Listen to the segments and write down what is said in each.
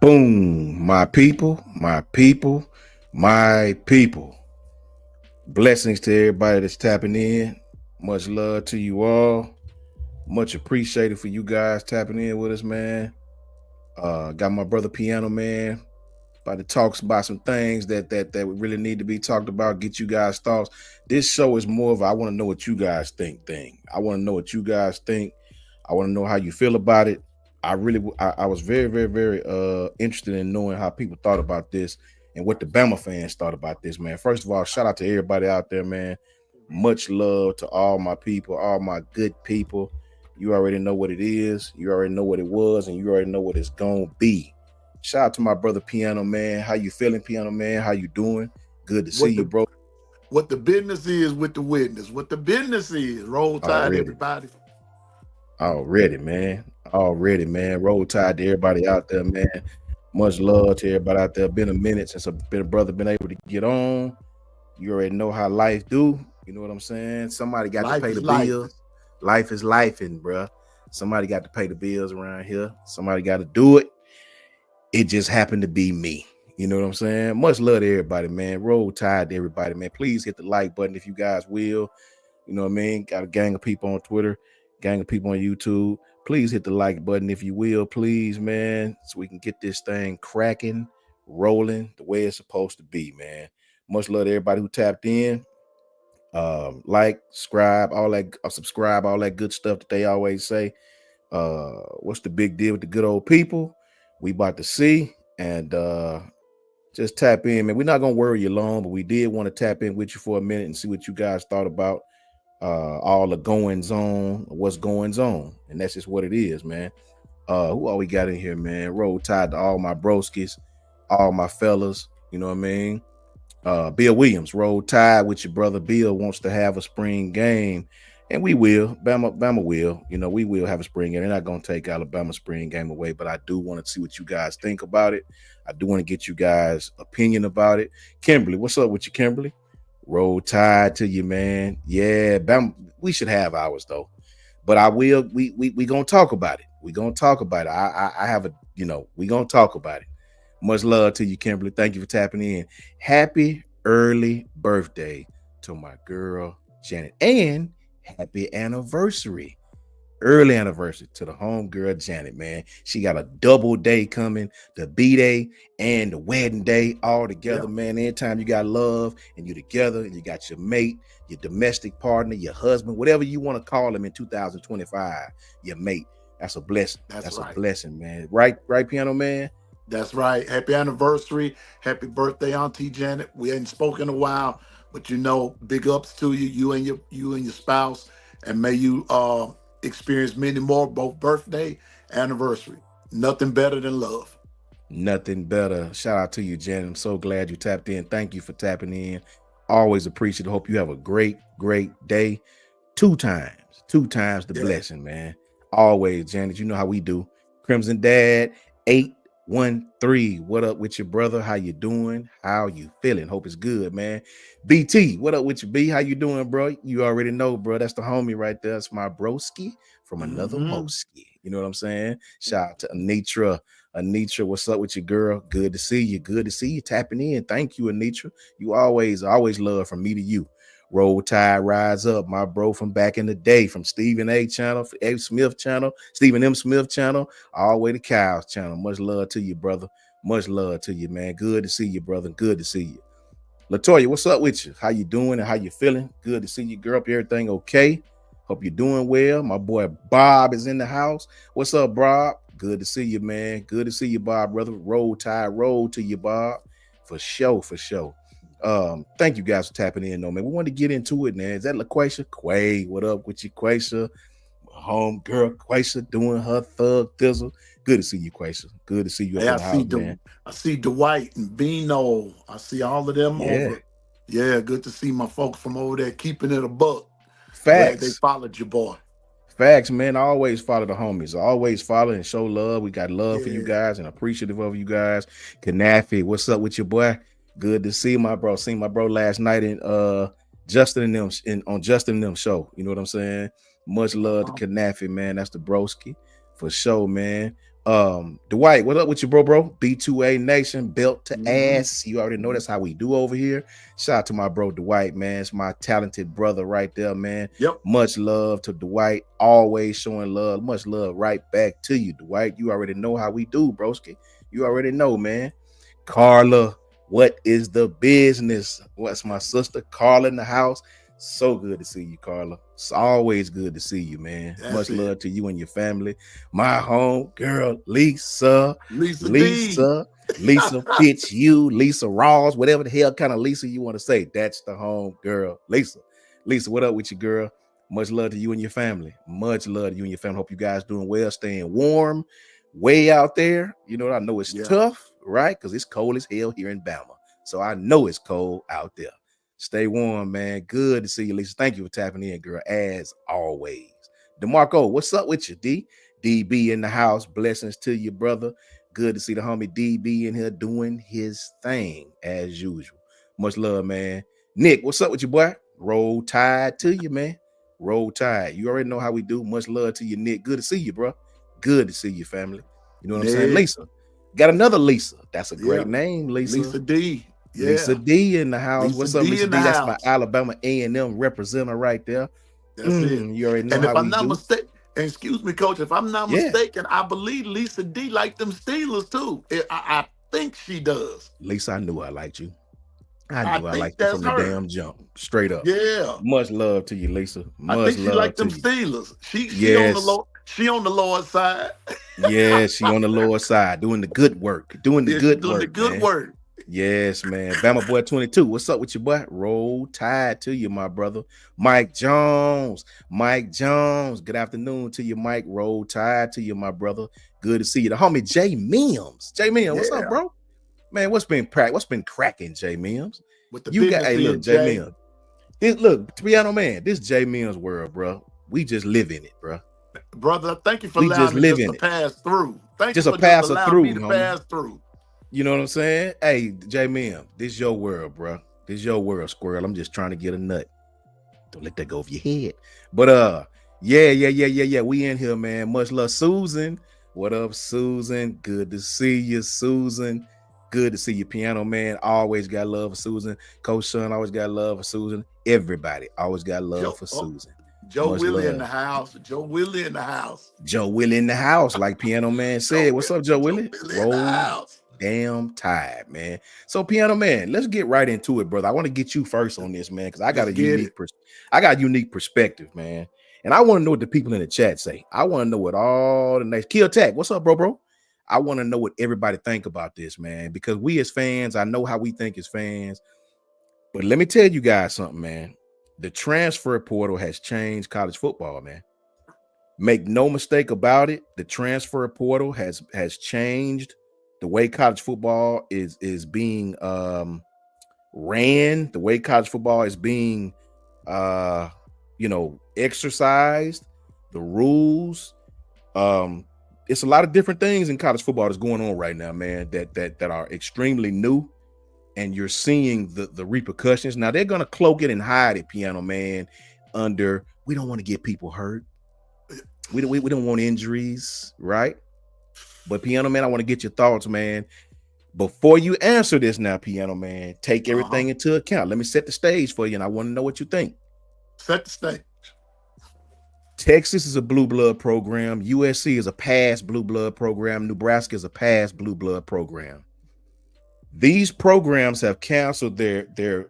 Boom, my people, my people, my people. Blessings to everybody that's tapping in. Much love to you all. Much appreciated for you guys tapping in with us, man. Got my brother Piano Man about to talk about some things that would really need to be talked about. Get you guys thoughts. This show is more of I want to know what you guys think thing. I want to know what you guys think. I want to know how you feel about it. I was very interested in knowing how people thought about this and what the Bama fans thought about this, man. First of all, shout out to everybody out there, man. Much love to all my people, all my good people. You already know what it is. You already know what it was, and you already know what it's gonna be. Shout out to my brother Piano Man. How you feeling, Piano Man? How you doing? Good to see you, bro. What the business is with the witness. What the business is. Roll Tide, Already. everybody. Already, man. Already, man. Roll Tide to everybody out there, man. Much love to everybody out there. Been a minute since a brother been able to get on. You already know how life do. You know what I'm saying? Somebody got to Life pay the is life. bills. Life is life, and bruh. Somebody got to pay the bills around here. Somebody got to do it. It just happened to be me. You know what I'm saying? Much love to everybody, man. Roll Tide to everybody, man. Please hit the like button if you guys will. You know what I mean? Got a gang of people on Twitter, gang of people on YouTube. Please hit the like button if you will, please, man, so we can get this thing cracking, rolling the way it's supposed to be, man. Much love to everybody who tapped in. Like, subscribe, all that good stuff that they always say. What's the big deal with the good old people? We about to see, and just tap in, man. We're not gonna worry you long, but we did want to tap in with you for a minute and see what you guys thought about all the goings on, what's going on, and that's just what it is, man. Who all we got in here, man? Roll Tide to all my broskies, all my fellas. You know what I mean? Bill Williams, roll Tide with your brother. Bill wants to have a spring game, and we will. Bama will. You know, we will have a spring game. They're not going to take Alabama spring game away, but I do want to see what you guys think about it. I do want to get you guys' opinion about it. Kimberly, what's up with you, Kimberly? Roll Tide to you, man. Yeah, Bama, we should have ours though, but I will. We gonna talk about it. We gonna talk about it. I have a. We gonna talk about it. Much love to you, Kimberly. Thank you for tapping in. Happy early birthday to my girl, Janet. And happy anniversary. Early anniversary to the homegirl, Janet, man. She got a double day coming, the B-Day and the wedding day all together, man. Anytime you got love and you're together and you got your mate, your domestic partner, your husband, whatever you want to call him in 2025, your mate. That's a blessing. That's right. A blessing, man. Right, Piano Man? That's right. Happy anniversary. Happy birthday, Auntie Janet. We hadn't spoken in a while, but big ups to you and your spouse, and may you experience many more, both birthday, anniversary. Nothing better than love. Nothing better. Shout out to you, Janet. I'm so glad you tapped in. Thank you for tapping in. Always appreciate it. Hope you have a great day. Two times the blessing, man. Always, Janet. You know how we do. Crimson Dad 813. What up with your brother? How you doing? How you feeling? Hope it's good, man. BT, what up with you, B? How you doing, bro? You already know, bro. That's the homie right there. That's my broski from another Moski. You know what I'm saying? Shout out to Anitra. Anitra, what's up with you, girl? Good to see you. Good to see you tapping in. Thank you, Anitra. You always love from me to you. Roll Tide, rise up, my bro from back in the day, from Stephen A. channel, A. Smith channel, Stephen M. Smith channel, all the way to Kyle's channel. Much love to you, brother. Much love to you, man. Good to see you, brother. Good to see you. Latoya, what's up with you? How you doing and how you feeling? Good to see you, girl. Everything okay? Hope you're doing well. My boy Bob is in the house. What's up, Bob? Good to see you, man. Good to see you, Bob, brother. Roll Tide, roll to you, Bob. For sure. Thank you guys for tapping in, though, man. We want to get into it, man. Is that LaQuasia? Quay, what up with you, Quasia? Home girl, Quasia, doing her thug thizzle. Good to see you, Quasia. Good to see you up in the house, man. I see Dwight and Bino. I see all of them over. Yeah, good to see my folks from over there keeping it a buck. Facts. Glad they followed your boy. Facts, man. I always follow the homies. I always follow and show love. We got love for you guys and appreciative of you guys. Kanafi, what's up with your boy? Good to see my bro. Seen my bro last night in Justin and them on Justin and them show. You know what I'm saying? Much love to Kanafi, man. That's the broski for sure, man. Dwight, what up with you, bro? B2A Nation, built to Mm-hmm. ass. You already know that's how we do over here. Shout out to my bro Dwight, man. It's my talented brother right there, man. Yep. Much love to Dwight, always showing love. Much love right back to you, Dwight. You already know how we do, broski. You already know, man. Carla, what is the business? What's my sister Carla in the house? So good to see you, Carla. It's always good to see you, man. That's Much it. love to you and your family. My home girl, Lisa, Lisa D. Lisa, Lisa Fitz, you, Lisa Ross, whatever the hell kind of Lisa you want to say. That's the home girl, Lisa. Lisa, what up with you, girl? Much love to you and your family. Much love to you and your family. Hope you guys doing well, staying warm, way out there. You know, I know it's Yeah. tough, right? Because it's cold as hell here in Bama. So I know it's cold out there. Stay warm, man. Good to see you, Lisa. Thank you for tapping in, girl, as always. DeMarco, what's up with you, D? DB in the house. Blessings to you, brother. Good to see the homie DB in here doing his thing as usual. Much love, man. Nick, what's up with you, boy? Roll Tide to you, man. Roll Tide. You already know how we do. Much love to you, Nick. Good to see you, bro. Good to see you, family. You know what I'm saying? Nick. Lisa. Got another Lisa. That's a great Yeah. name, Lisa. Lisa D. Yeah. Lisa D in the house. Lisa What's up, D Lisa in the D? That's my house. Alabama A&M representative right there. That's it. You already know And if how I'm we not do. mistaken, and excuse me, coach, if I'm not Yeah. mistaken, I believe Lisa D like them Steelers too. I think she does. Lisa, I knew I liked you. I I knew I think liked you that's from the her. damn jump. Straight up. Yeah. Much love to you, Lisa. I Much think she love like to them you. Steelers. She on the Yes. low. She on the lower side. Yes, she on the lower side doing the good work. Doing the Yeah, she good doing the work, good man. work. Yes, man. Bama Boy 22. What's up with your boy? Roll Tide to you, my brother. Mike Jones. Mike Jones. Good afternoon to you, Mike. Roll Tide to you, my brother. Good to see you. The homie Jay Mims. Jay Mims, what's up, Yeah. bro? Man, what's been cracking, Jay Mims? With the You got business look, in Jay Jay. Mims. Look, Piano Man, this Jay Mims world, bro. We just live in it, bro. Brother, thank you for We just allowing me live just in to it. pass through. Thank you Just a for just passer allowing me through, to homie. pass through. You know what I'm saying? Hey, J Mim, this your world, bro. This your world, squirrel. I'm just trying to get a nut. Don't let that go over your head. But yeah. We in here, man. Much love, Susan. What up, Susan? Good to see you, Susan. Good to see you, Piano Man. Always got love for Susan. Coach Son always got love for Susan. Everybody always got love for Susan. Joe Much Willie in the love. house. Joe Willie in the house. Joe Willie in the house, like Piano Man said. What's up, Joe Willie? Willie in the Roll house. damn tired, man. So, Piano Man, let's get right into it, brother. I want to get you first on this, man, because I got Let's a get it. unique perspective, man. And I want to know what the people in the chat say. I want to know what all the next Kill Tech. What's up, bro? I want to know what everybody think about this, man, because we as fans, I know how we think as fans. But let me tell you guys something, man. The transfer portal has changed college football, man. Make no mistake about it. The transfer portal has changed the way college football is being ran, the way college football is being exercised, the rules. It's a lot of different things in college football that's going on right now, man, that are extremely new. And you're seeing the repercussions. Now they're gonna cloak it and hide it, Piano Man, under we don't want to get people hurt. We don't want injuries, right? But Piano Man, I want to get your thoughts, man. Before you answer this now, Piano Man, take everything into account. Let me set the stage for you, and I want to know what you think. Set the stage. Texas is a blue blood program. USC is a past blue blood program. Nebraska is a past blue blood program. These programs have canceled their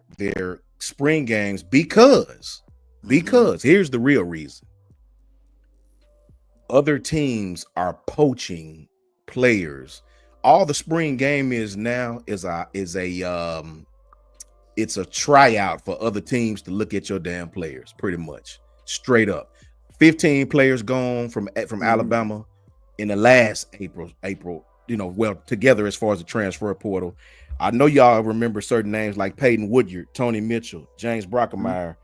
spring games because here's the real reason. Other teams are poaching players. All the spring game is now is it's a tryout for other teams to look at your damn players, pretty much. Straight up. 15 players gone from Alabama in the last April, together as far as the transfer portal. I know y'all remember certain names like Peyton Woodyard, Tony Mitchell, James Brockemeyer,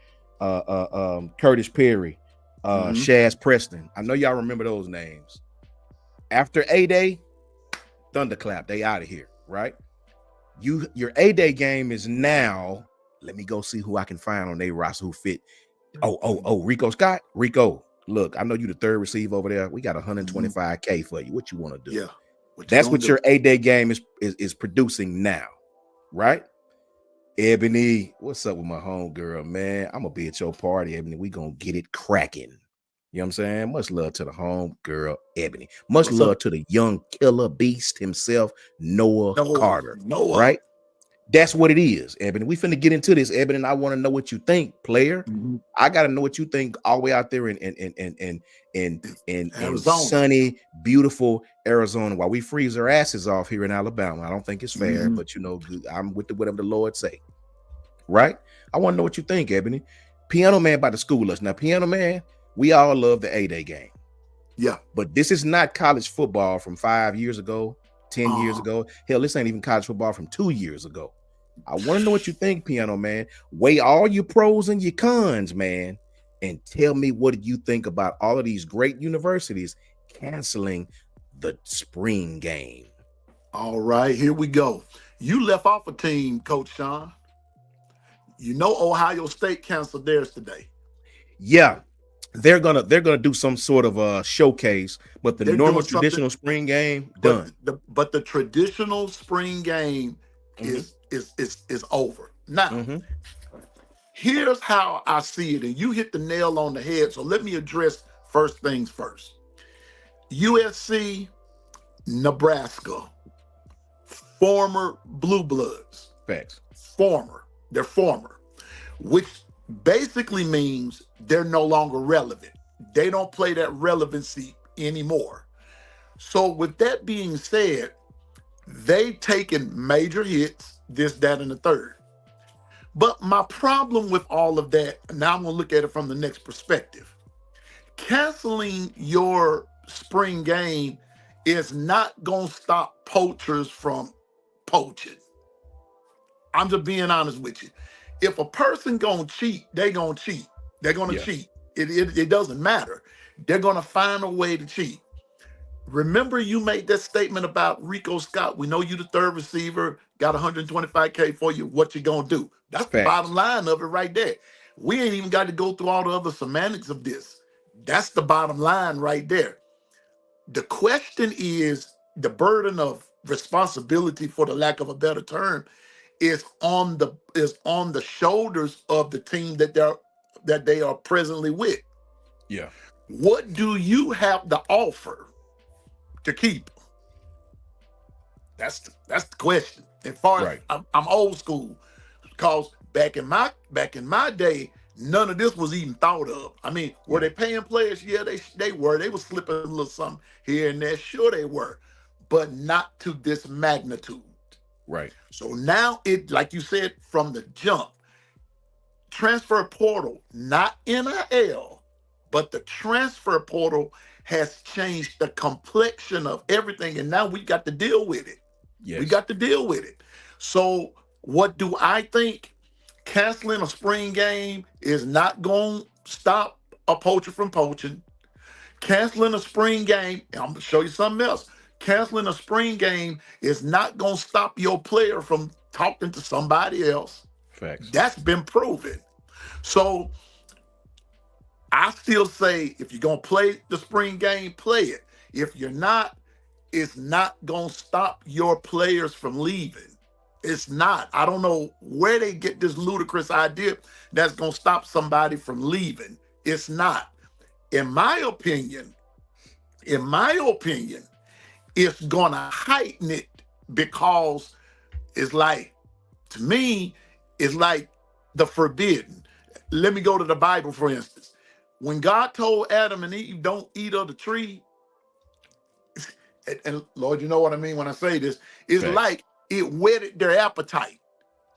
Curtis Perry, Shaz Preston. I know y'all remember those names. After A-Day, thunderclap, they out of here, right? Your A-Day game is now. Let me go see who I can find on their roster who fit. Oh, Rico Scott. Rico, Look, I know you the third receiver over there. We got Hmm. 125K for you. What you want to do? Yeah. What you That's gonna what do? your 8-day game is producing now, right? Ebony, what's up with my homegirl, man? I'm gonna be at your party, Ebony. We gonna get it cracking. You know what I'm saying? Much love to the home girl, Ebony. Much What's up? love to the young killer beast himself, Noah Noah. Carter. Noah. Right? That's what it is, Ebony. We finna get into this, Ebony, and I want to know what you think, player. Hmm. I gotta know what you think all the way out there in Arizona. sunny, beautiful Arizona, while we freeze our asses off here in Alabama. I don't think it's fair, Hmm. but I'm with whatever the Lord say. Right? I want to know what you think, Ebony. Piano Man about to school us. Now, Piano Man, we all love the 8-day game. Yeah. But this is not college football from 5 years ago, 10 years Uh-huh. ago. Hell, this ain't even college football from 2 years ago. I want to know what you think, Piano Man. Weigh all your pros and your cons, man, and tell me what you think about all of these great universities canceling the spring game. All right, here we go. You left off a team, Coach Sean. You know Ohio State canceled theirs today. Yeah, they're gonna do some sort of a showcase, but the They're normal doing something, traditional spring game but done. the traditional spring game Mm-hmm. is over. Now, Mm-hmm. here's how I see it, and you hit the nail on the head. So let me address first things first. USC, Nebraska, former Blue Bloods, Facts. they're former, which basically means they're no longer relevant. They don't play that relevancy anymore. So, with that being said, they've taken major hits, this, that, and the third. But my problem with all of that, now I'm going to look at it from the next perspective. Canceling your spring game is not going to stop poachers from poaching. I'm just being honest with you. If a person gonna cheat, they gonna cheat. They're gonna Yeah. cheat. It doesn't matter. They're gonna find a way to cheat. Remember, you made that statement about Rico Scott. We know you the third receiver, got 125K for you. What you gonna do? That's the bottom Facts. line of it right there. We ain't even got to go through all the other semantics of this. That's the bottom line right there. The question is the burden of responsibility, for the lack of a better term, is on the shoulders of the team that they are presently with. Yeah. What do you have to offer to keep? That's the question. As far as Right. I'm old school, because back in my day, none of this was even thought of. I mean, were Yeah. they paying players? Yeah, they were. They were slipping a little something here and there. Sure, they were, but not to this magnitude. Right. So now it, like you said from the jump, transfer portal, not NIL, but the transfer portal has changed the complexion of everything. And now we got to deal with it. We Yes. got to deal with it. So, what do I think? Canceling a spring game is not going to stop a poacher from poaching. Canceling a spring game, and I'm going to show you something else. Canceling a spring game is not going to stop your player from talking to somebody else. Facts. That's been proven. So I still say, if you're going to play the spring game, play it. If you're not, it's not going to stop your players from leaving. It's not. I don't know where they get this ludicrous idea that's going to stop somebody from leaving. It's not. In my opinion, in my opinion, it's going to heighten it, because it's like, to me, it's like the forbidden. Let me go to the Bible, for instance. When God told Adam and Eve, don't eat of the tree, and Lord, you know what I mean when I say this, it's Facts. like it whetted their appetite.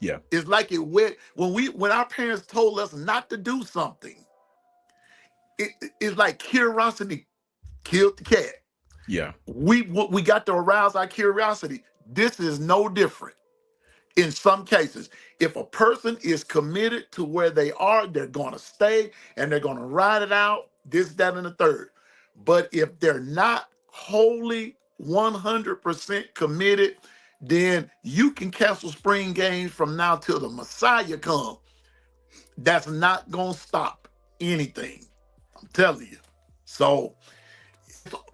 Yeah. It's like it wet when our parents told us not to do something. It's like curiosity killed the cat. Yeah. We got to arouse our curiosity. This is no different. In some cases, if a person is committed to where they are, they're going to stay and they're going to ride it out, this, that, and the third. But if they're not wholly 100% committed, then you can cancel spring games from now till the Messiah come. That's not going to stop anything. I'm telling you. So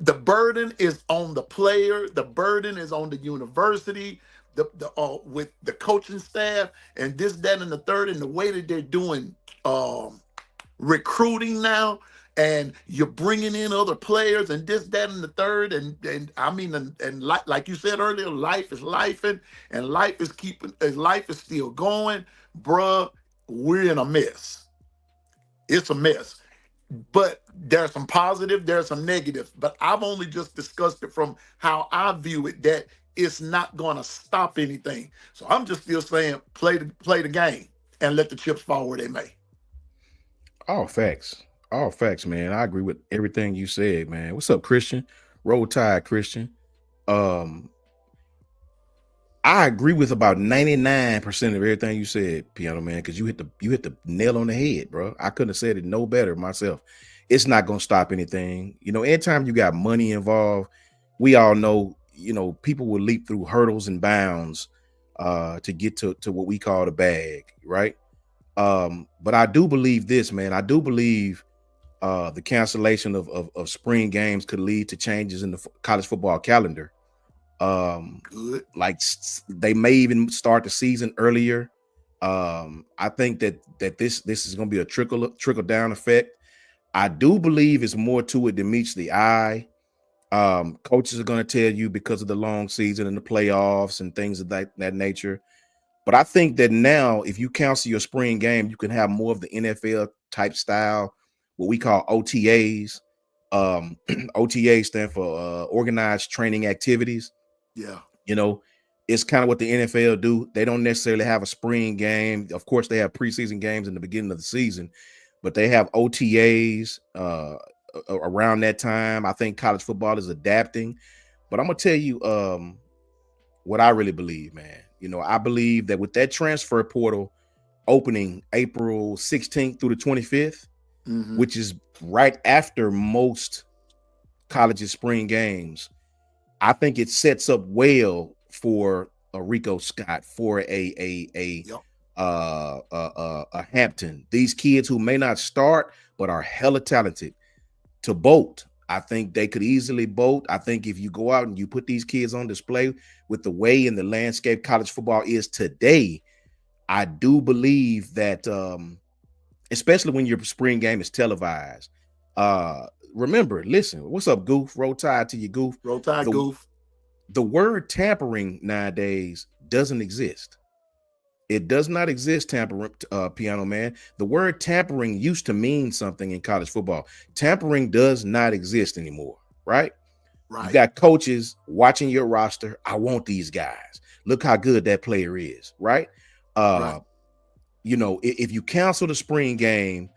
the burden is on the player, the burden is on the university, the with the coaching staff, and this, that, and the third, and the way that they're doing um recruiting now, and you're bringing in other players and this, that, and the third, and I mean, and like you said earlier, life is life, and life is still going, bruh. We're in a mess. It's a mess. But there's some positive, there's some negative. But I've only just discussed it from how I view it, that it's not going to stop anything. So I'm just still saying, play the game and let the chips fall where they may. All facts. All facts, man. I agree with everything you said, man. What's up, Christian? Roll Tide, Christian. Um, I agree with about 99% of everything you said, Piano Man, because you hit the nail on the head, bro. I couldn't have said it no better myself. It's not gonna stop anything. Anytime you got money involved, we all know, people will leap through hurdles and bounds to get to what we call the bag, right? But I do believe this, man. I do believe the cancellation of spring games could lead to changes in the college football calendar. Good. Like they may even start the season earlier. I think that this is going to be a trickle down effect. I do believe it's more to it than meets the eye. Coaches are going to tell you because of the long season and the playoffs and things of that nature. But I think that now, if you cancel your spring game, you can have more of the NFL type style, what we call OTAs. OTAs stand for organized training activities. Yeah. You know, it's kind of what the NFL do. They don't necessarily have a spring game. Of course, they have preseason games in the beginning of the season, but they have OTAs around that time. I think college football is adapting. But I'm gonna tell you what I really believe, man. I believe that with that transfer portal opening April 16th through the 25th, Mm-hmm. which is right after most colleges' spring games, I think it sets up well for a Rico Scott, for Yep. a Hampton. These kids who may not start but are hella talented to bolt. I think they could easily bolt. I think if you go out and you put these kids on display with the way and the landscape college football is today, I do believe that, especially when your spring game is televised. Uh, Remember, listen, what's up, Goof? Roll Tide to you, Goof. Roll Tide, The Goof. the word tampering nowadays doesn't exist. It does not exist, tampering, Piano Man. The word tampering used to mean something in college football. Tampering does not exist anymore, right? You Right. got coaches watching your roster. I want these guys. Look how good that player is, right? Right. Uh, if you cancel the spring game,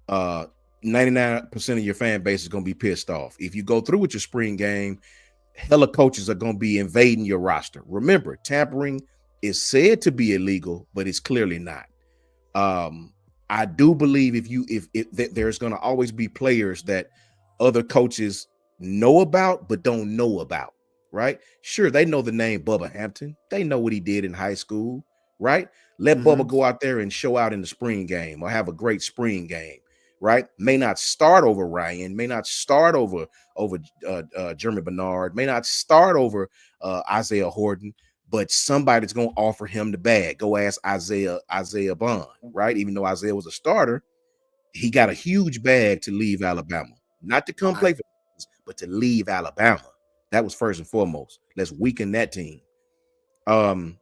uh 99% of your fan base is going to be pissed off. If you go through with your spring game, hella coaches are going to be invading your roster. Remember, tampering is said to be illegal, but it's clearly not. um I do believe if there's going to always be players that other coaches know about but don't know about, right? Sure, they know the name Bubba Hampton, they know what he did in high school, right? Let Mm-hmm. Bubba go out there and show out in the spring game or have a great spring game, right? May not start over Ryan, may not start over Jeremy Bernard, may not start over Isaiah Horton, but somebody's gonna offer him the bag. Go ask Isaiah Bond, right? Even though Isaiah was a starter, he got a huge bag to leave Alabama, not to come Right. play for us, but to leave Alabama. That was first and foremost. Let's weaken that team. Um,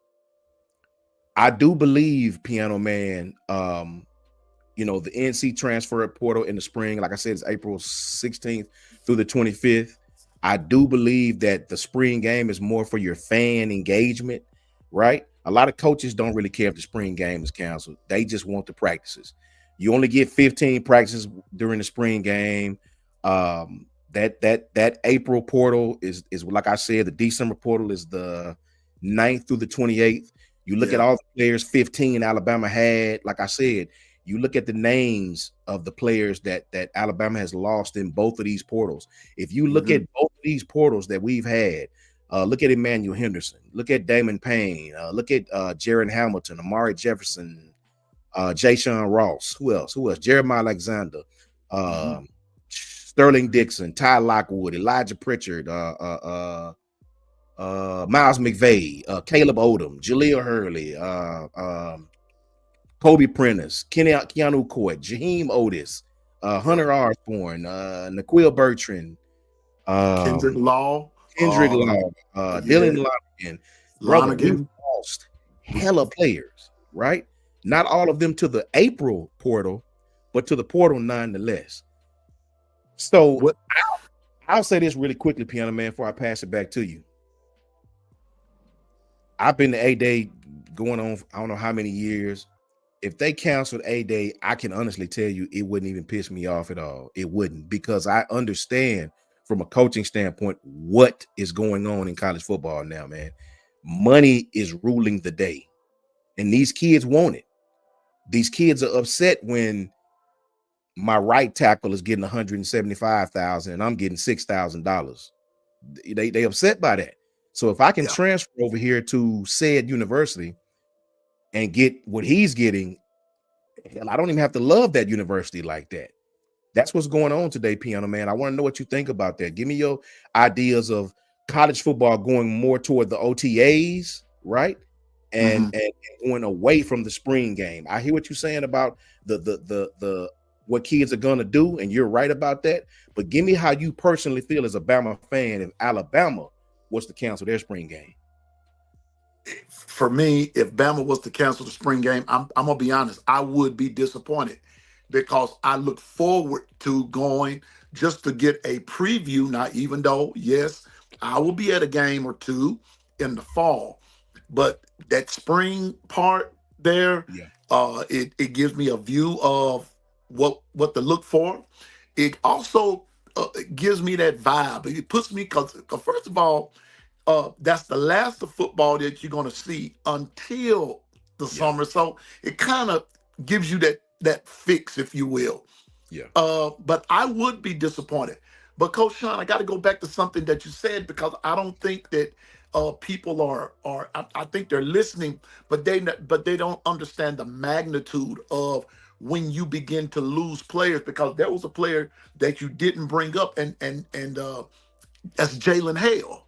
I do believe, Piano Man, the NC transfer portal in the spring, like I said, it's April 16th through the 25th. I do believe that the spring game is more for your fan engagement, right? A lot of coaches don't really care if the spring game is canceled. They just want the practices. You only get 15 practices during the spring game. That April portal is like I said, the December portal is the 9th through the 28th. You look at Yeah. all the players 15 Alabama had, like I said, you look at the names of the players that Alabama has lost in both of these portals. If you look Mm-hmm. at both of these portals that we've had, look at Emmanuel Henderson, look at Damon Payne, look at Jaron Hamilton, Amari Jefferson, Jay Sean Ross. Who else? Jeremiah Alexander. Mm-hmm. Um, Sterling Dixon, Ty Lockwood, Elijah Pritchard, Miles McVay, Caleb Odom, Jaleel Hurley, Kobe Prentice, Keanu Court, Jaheim Otis, Yep. Hunter Osborne, Naquil Bertrand, Kendrick um, Law, Kendrick Law, yeah, Dylan Lonergan. Brother, we've Lonigan. lost hella players, right? Not all of them to the April portal, but to the portal nonetheless. So What? I'll say this really quickly, Piano Man, before I pass it back to you. I've been to A-Day going on, I don't know how many years. If they canceled A-Day, I can honestly tell you it wouldn't even piss me off at all. It wouldn't, because I understand from a coaching standpoint what is going on in college football now, man. Money is ruling the day, and these kids want it. These kids are upset when my right tackle is getting 175,000 and I'm getting $6,000. They upset by that. So if I can Yeah. transfer over here to said university and get what he's getting, hell, I don't even have to love that university like that. That's what's going on today, Piano Man. I want to know what you think about that. Give me your ideas of college football going more toward the OTAs, right? And Hmm. and going away from the spring game. I hear what you're saying about the what kids are gonna do, and you're right about that. But give me how you personally feel as a Bama fan if Alabama was to cancel their spring game. For me, if Bama was to cancel the spring game, I'm gonna be honest, I would be disappointed because I look forward to going just to get a preview. Now, even though, yes, I will be at a game or two in the fall, but that spring part there, Yeah, it gives me a view of what to look for. It also it gives me that vibe. It puts me because first of all, that's the last of football that you're going to see until the yeah, summer. So it kind of gives you that fix, if you will. yeah, But I would be disappointed. But Coach Sean, I got to go back to something that you said because I don't think that people are. I think they're listening, but they don't understand the magnitude of when you begin to lose players. Because there was a player that you didn't bring up, and that's Jalen Hale.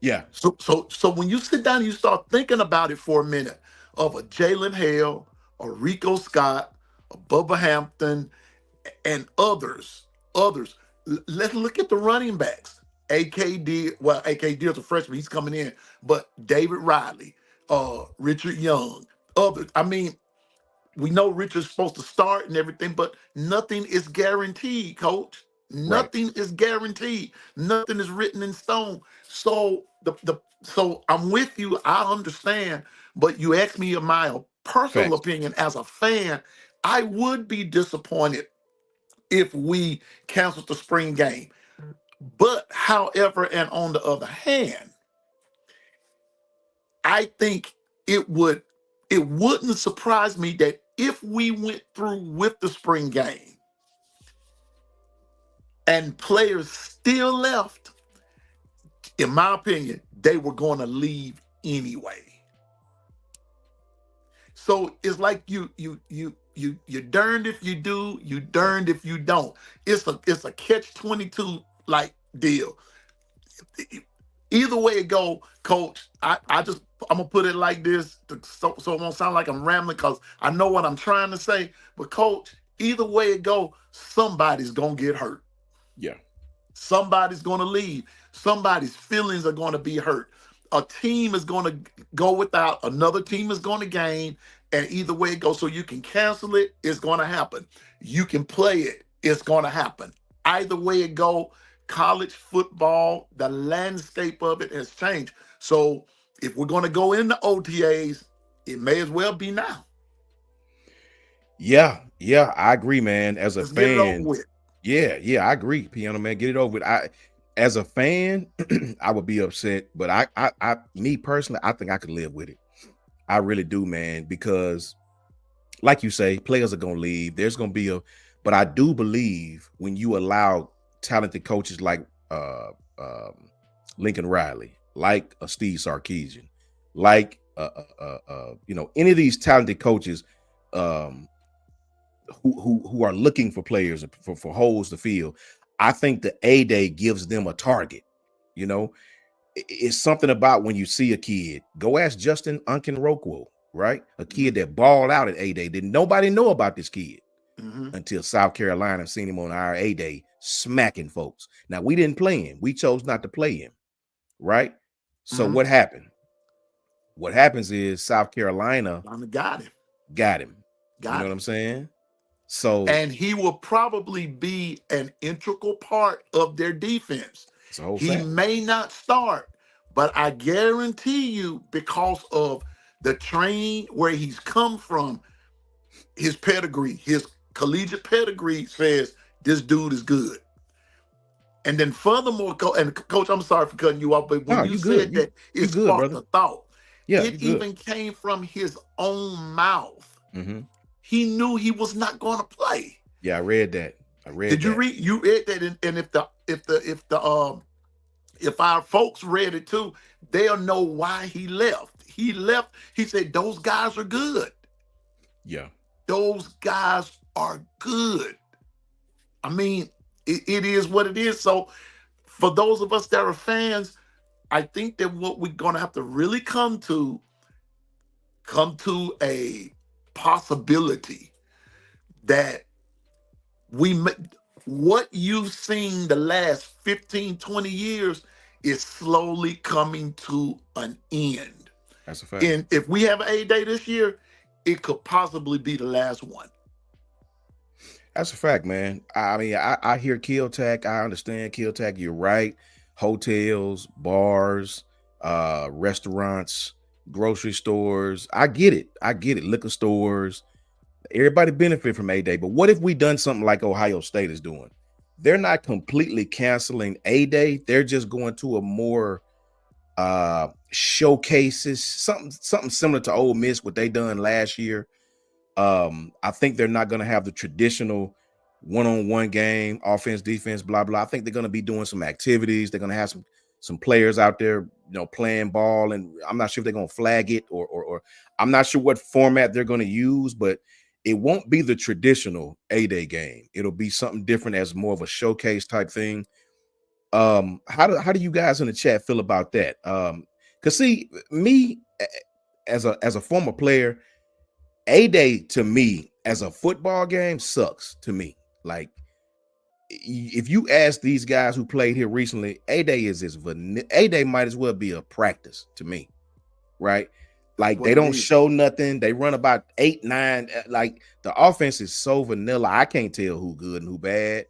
yeah. So when you sit down and you start thinking about it for a minute, of a Jalen Hale, a Rico Scott, a Bubba Hampton, and others. Let's look at the running backs. AKD is a freshman, he's coming in, but David Riley, Richard Young, others. I mean, we know Richard's supposed to start and everything, but nothing is guaranteed, coach. Right. Nothing is guaranteed. Nothing is written in stone. So I'm with you. I understand, but you asked me my personal Facts. opinion as a fan. I would be disappointed if we canceled the spring game. But however, and on the other hand, I think it would it wouldn't surprise me that if we went through with the spring game and players still left, in my opinion, they were going to leave anyway. So it's like you darned if you do, you darned if you don't. It's a catch 22 like deal. Either way it go, coach, I'm gonna put it like this so it won't sound like I'm rambling because I know what I'm trying to say. But coach, either way it go, somebody's gonna get hurt. Yeah. Somebody's gonna leave. Somebody's feelings are gonna be hurt. A team is gonna go without, another team is gonna gain, and either way it goes, so you can cancel it, it's gonna happen. You can play it, it's gonna happen. Either way it go, college football, the landscape of it has changed. So if we're gonna go into OTAs, it may as well be now. Yeah, yeah, I agree, man. As a Let's get it over fan, with. yeah, I agree, Piano Man. Get it over with. As a fan, I would be upset, but me personally, I think I could live with it. I really do, man, because like you say, players are gonna leave. There's gonna be but I do believe when you allow talented coaches like um, Lincoln Riley, like a Steve Sarkisian, like any of these talented coaches, um, who are looking for players for holes to fill. I think the A Day gives them a target. You know, it's something about when you see a kid. Go ask Justin Unkenrokwo, right? A Mm-hmm. kid that balled out at A Day. Didn't nobody know about this kid Mm-hmm. until South Carolina seen him on our A Day smacking folks. Now we didn't play him. We chose not to play him, right? So Mm-hmm. what happened? What happens is South Carolina Got him. got him. You know Got what him. I'm saying? So And he will probably be an integral part of their defense. it's a whole He fact. may not start, but I guarantee you, because of the training where he's come from, his pedigree, his collegiate pedigree says this dude is good. And then furthermore, coach, I'm sorry for cutting you off, but when No, you you good. said You that it you good, sparked brother. a thought, Yeah, it you good. even came from his own mouth. Mm-hmm. He knew he was not going to play. Yeah, I read that. I read Did you that. read? You read that, and if our folks read it too, they'll know why he left. He left. He said those guys are good. Yeah. Those guys are good. I mean, it is what it is. So for those of us that are fans, I think that what we're gonna have to really come to a possibility that we what you've seen the last 15, 20 years is slowly coming to an end. That's a fact. And if we have an A Day this year, it could possibly be the last one. That's a fact, man. I mean, I hear kill tag. I understand kill tag. You're right. Hotels, bars, restaurants, grocery stores. I get it. I get it. Liquor stores. Everybody benefit from A Day. But what if we done something like Ohio State is doing? They're not completely canceling A Day. They're just going to a more showcases, something similar to Ole Miss, what they done last year. I think they're not going to have the traditional one-on-one game, offense, defense, blah blah. I think they're going to be doing some activities. They're going to have some players out there, playing ball, and I'm not sure if they're going to flag it or I'm not sure what format they're going to use, but it won't be the traditional A-Day game. It'll be something different as more of a showcase type thing. How do you guys in the chat feel about that? Because see, me as a former player, A-Day to me as a football game sucks to me. Like, if you ask these guys who played here recently, A-Day is A-Day might as well be a practice to me, right? That's Like, what they it don't is. show nothing. They run about 8, 9. Like, the offense is so vanilla. I can't tell who good and who bad.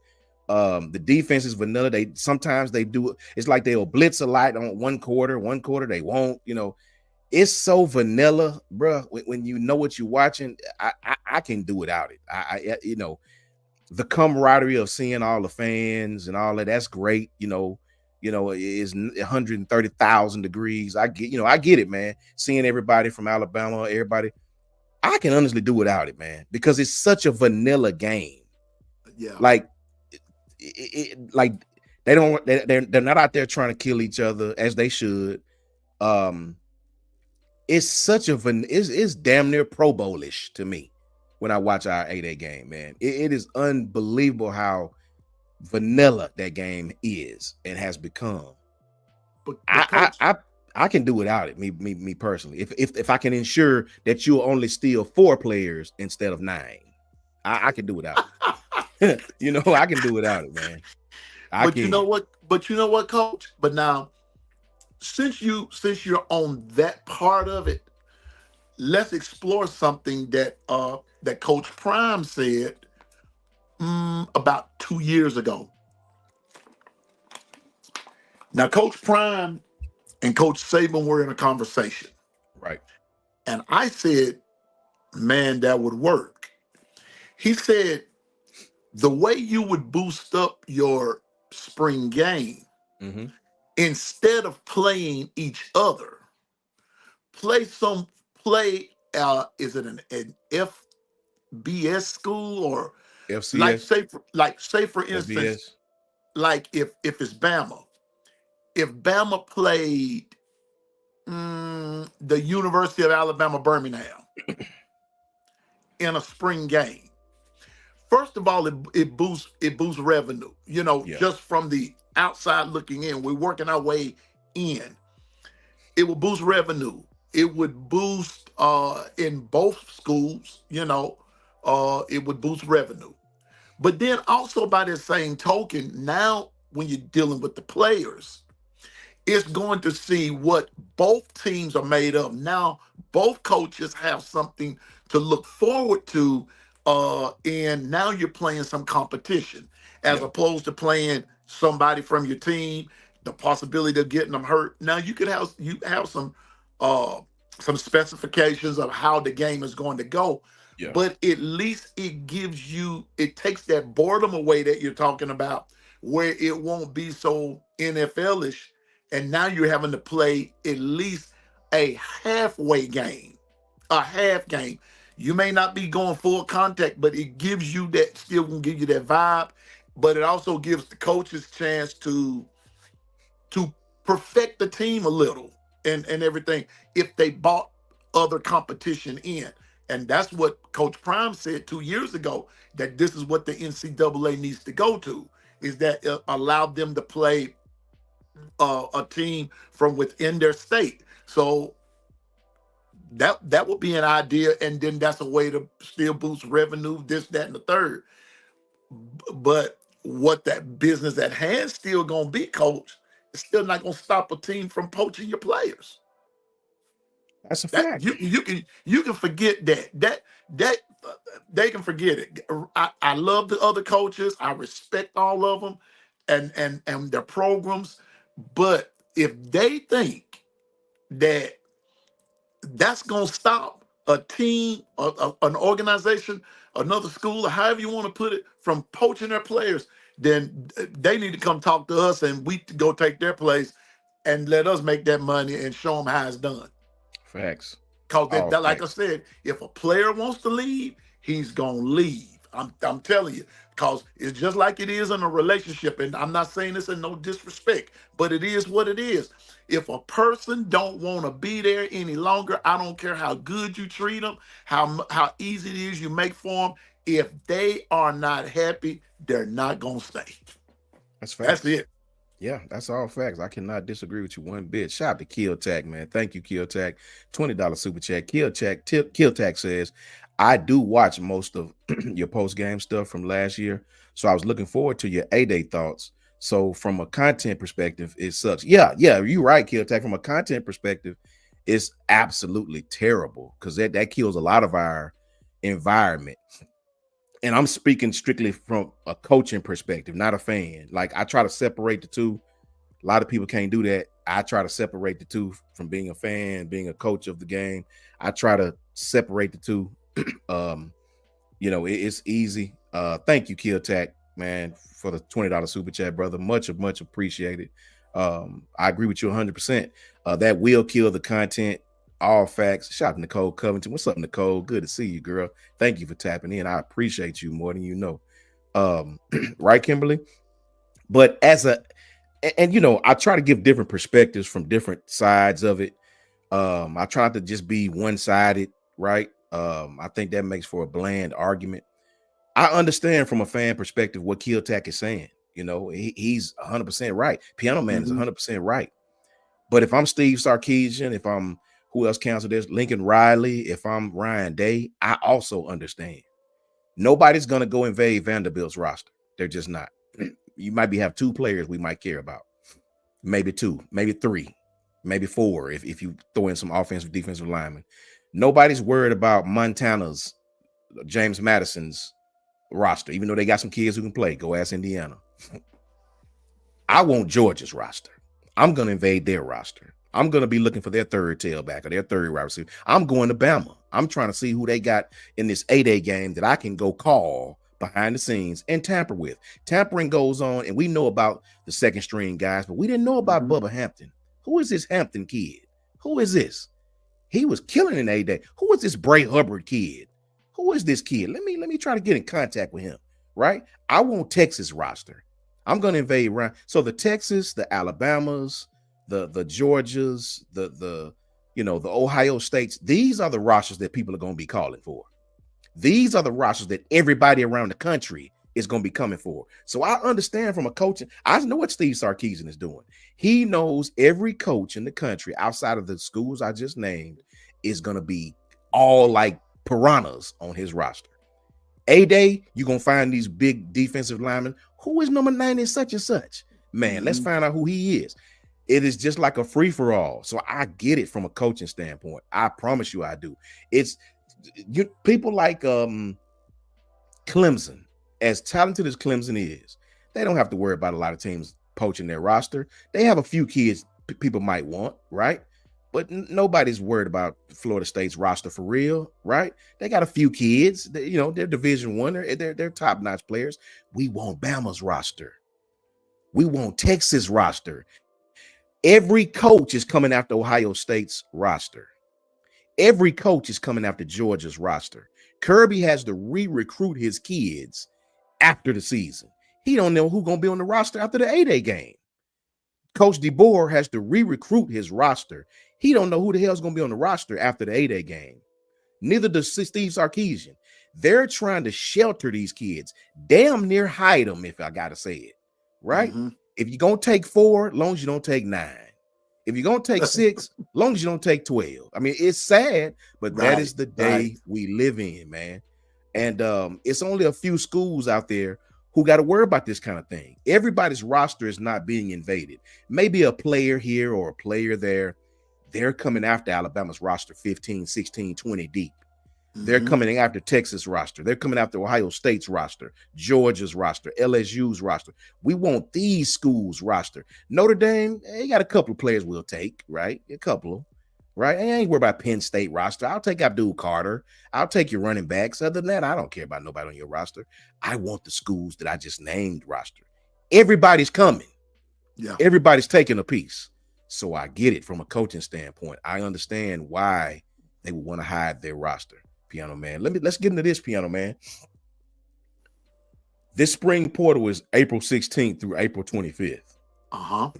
The defense is vanilla. They sometimes they do it. It's like they'll blitz a lot on one quarter they won't. It's so vanilla, bro. When you know what you're watching, I can do without it. The camaraderie of seeing all the fans and all that, that's great. Is 130,000 degrees. I get it, man. Seeing everybody from Alabama, everybody, I can honestly do without it, man, because it's such a vanilla game. Yeah. Like, like they don't, they're not out there trying to kill each other as they should. Um, it's such it's damn near Pro Bowlish to me when I watch our A-Day game, man. It is unbelievable how vanilla that game is and has become. But I coach, I I, I can do without it, me personally. If I can ensure that you'll only steal 4 players instead of 9, I can do without it. I can do without it, man. I but you know can. what? But you know what, coach? But now, since you're on that part of it, let's explore something that Coach Prime said about 2 years ago. Now, Coach Prime and Coach Saban were in a conversation, Right. and I said, "Man, that would work." He said, "The way you would boost up your spring game, Mm-hmm. instead of playing each other, play some play. Is it an FBS school, or like FCS, say for instance, FBS. like if it's Bama, if Bama played the University of Alabama Birmingham in a spring game, First of all, it boosts revenue. Yeah. Just from the outside looking in, we're working our way in. It will boost revenue. It would boost in both schools. It would boost revenue. But then also by the same token, now when you're dealing with the players, it's going to see what both teams are made of. Now, both coaches have something to look forward to, and now you're playing some competition as Yep. opposed to playing somebody from your team. The possibility of getting them hurt. Now you have some specifications of how the game is going to go, Yeah. but at least it takes that boredom away that you're talking about, where it won't be so NFL-ish, and now you're having to play at least a halfway game, a half game. You may not be going full contact, but it gives you that, still gonna give you that vibe. But it also gives the coaches chance to perfect the team a little, and everything, if they bought other competition in. And that's what Coach Prime said 2 years ago, that this is what the NCAA needs to go to, is that it allowed them to play a team from within their state. So that would be an idea, and then that's a way to still boost revenue, this, that, and the third. But what that business at hand still gonna be, coach, it's still not gonna stop a team from poaching your players. That's a That fact. you can forget that they can forget it. I love the other coaches. I respect all of them, and their programs. But if they think that that's going to stop a team, an organization, another school, or however you want to put it, from poaching their players, then they need to come talk to us, and we go take their place and let us make that money and show them how it's done. Facts. Because All like I facts. said, if a player wants to leave, he's gonna leave. I'm telling you, because it's just like it is in a relationship. And I'm not saying this in no disrespect, but it is what it is. If a person don't want to be there any longer, I don't care how good you treat them, how easy it is you make for them. If they are not happy, they're not gonna stay. That's That's facts. it. Yeah, that's all facts. I cannot disagree with you one bit. Shout out to Kill Tack, man. Thank you, Kill Tack. $20 super chat. Kill Tack says, I do watch most of your post game stuff from last year. So I was looking forward to your A-Day thoughts. So from a content perspective, it sucks. Yeah, you're right, Kill Tack. From a content perspective, it's absolutely terrible because that kills a lot of our environment. And I'm speaking strictly from a coaching perspective, not a fan. Like I try to separate the two. A lot of people can't do that. I try to separate the two from being a fan, being a coach of the game. I try to separate the two. um, it's easy. Thank you, Kill Tack, man, for the $20 super chat, brother. Much appreciated. I agree with you 100%. That will kill the content. All facts. Shout out to Nicole Covington. What's up, Nicole? Good to see you, girl. Thank you for tapping in. I appreciate you more than you know. Right, Kimberly? But I try to give different perspectives from different sides of it. I try to just be one-sided, right? I think that makes for a bland argument. I understand from a fan perspective what Kill Tack is saying. He's 100% right. Piano Man is Mhm. 100% right. But if I'm Steve Sarkisian, if I'm who else counts this, Lincoln Riley, if I'm Ryan Day, I also understand. Nobody's gonna go invade Vanderbilt's roster. They're just not. You might have two players we might care about, maybe two, maybe three, maybe four if you throw in some offensive defensive linemen. Nobody's worried about Montana's, James Madison's roster, even though they got some kids who can play. Go ask Indiana. I want Georgia's roster. I'm going to invade their roster. I'm going to be looking for their third tailback or their third wide receiver. I'm going to Bama. I'm trying to see who they got in this 8A game that I can go call behind the scenes and tamper with. Tampering goes on, and we know about the second string guys, but we didn't know about Mhm. Bubba Hampton. Who is this Hampton kid? Who is this? He was killing in A-Day. Who is this Bray Hubbard kid? Who is this kid? Let me try to get in contact with him, right? I want Texas roster. I'm going to invade around. So the Texas, the Alabamas, the Georgias, the Ohio States, these are the rosters that people are going to be calling for. These are the rosters that everybody around the country is going to be coming for. So I understand from a coaching, I know what Steve Sarkisian is doing. He knows every coach in the country outside of the schools I just named is going to be all like piranhas on his roster. A-Day, you're going to find these big defensive linemen. Who is number 9 in such and such? Man, let's find out who he is. It is just like a free-for-all. So I get it from a coaching standpoint. I promise you I do. It's people like Clemson, as talented as Clemson is, they don't have to worry about a lot of teams poaching their roster. They have a few kids people might want, right? But nobody's worried about Florida State's roster for real, right? They got a few kids, they're Division I, they're top-notch players. We want Bama's roster. We want Texas roster. Every coach is coming after Ohio State's roster. Every coach is coming after Georgia's roster. Kirby has to re-recruit his kids after the season. He don't know who's going to be on the roster after the A-Day game. Coach DeBoer has to re-recruit his roster. He don't know who the hell is going to be on the roster after the A-Day game. Neither does Steve Sarkisian. They're trying to shelter these kids, damn near hide them, if I got to say it, right? If you're going to take 4, as long as you don't take 9. If you're going to take 6, as long as you don't take 12. I mean, it's sad, but that is the day we live in, man. And it's only a few schools out there who got to worry about this kind of thing. Everybody's roster is not being invaded. Maybe a player here or a player there. They're coming after Alabama's roster 15, 16, 20 deep. They're coming after Texas roster. They're coming after Ohio State's roster, Georgia's roster, LSU's roster. We want these schools' roster. Notre Dame, they got a couple of players we'll take, right? A couple of, right? I ain't worried about Penn State roster. I'll take Abdul Carter. I'll take your running backs. Other than that, I don't care about nobody on your roster. I want the schools that I just named roster. Everybody's coming. Yeah. Everybody's taking a piece. So I get it from a coaching standpoint. I understand why they would want to hide their roster. Piano Man. Let's get into this, Piano Man. This spring portal is April 16th through April 25th.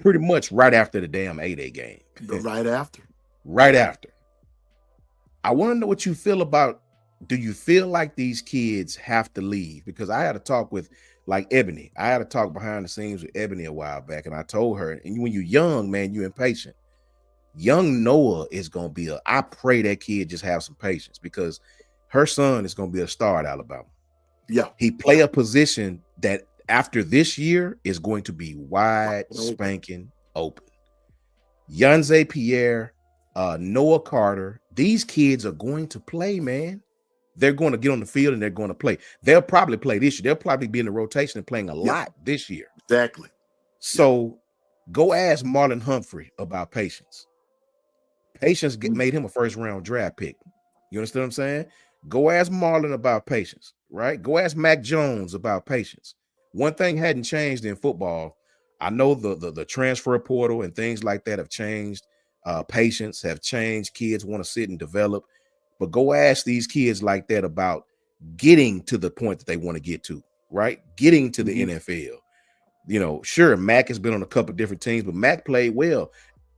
Pretty much right after the damn A-Day game. Right after. Right after. I want to know what you feel about, do you feel like these kids have to leave? Because I had a talk with like Ebony. I had a talk behind the scenes with Ebony a while back, and I told her, and when you're young, man, you're impatient. Young Noah is going to be I pray that kid just have some patience, because her son is going to be a star at Alabama. Yeah. He play a position that after this year is going to be wide spanking open. Yanze Pierre, Noah Carter, these kids are going to play, man. They're going to get on the field and they're going to play. They'll probably play this year. They'll probably be in the rotation and playing a lot this year. Exactly. So go ask Marlon Humphrey about patience. Patience made him a first-round draft pick. You understand what I'm saying? Go ask Marlon about patience, right? Go ask Mac Jones about patience. One thing hadn't changed in football. I know the transfer portal and things like that have changed. Patience have changed. Kids want to sit and develop. But go ask these kids like that about getting to the point that they want to get to, right? Getting to the NFL. You know, sure, Mac has been on a couple of different teams, but Mac played well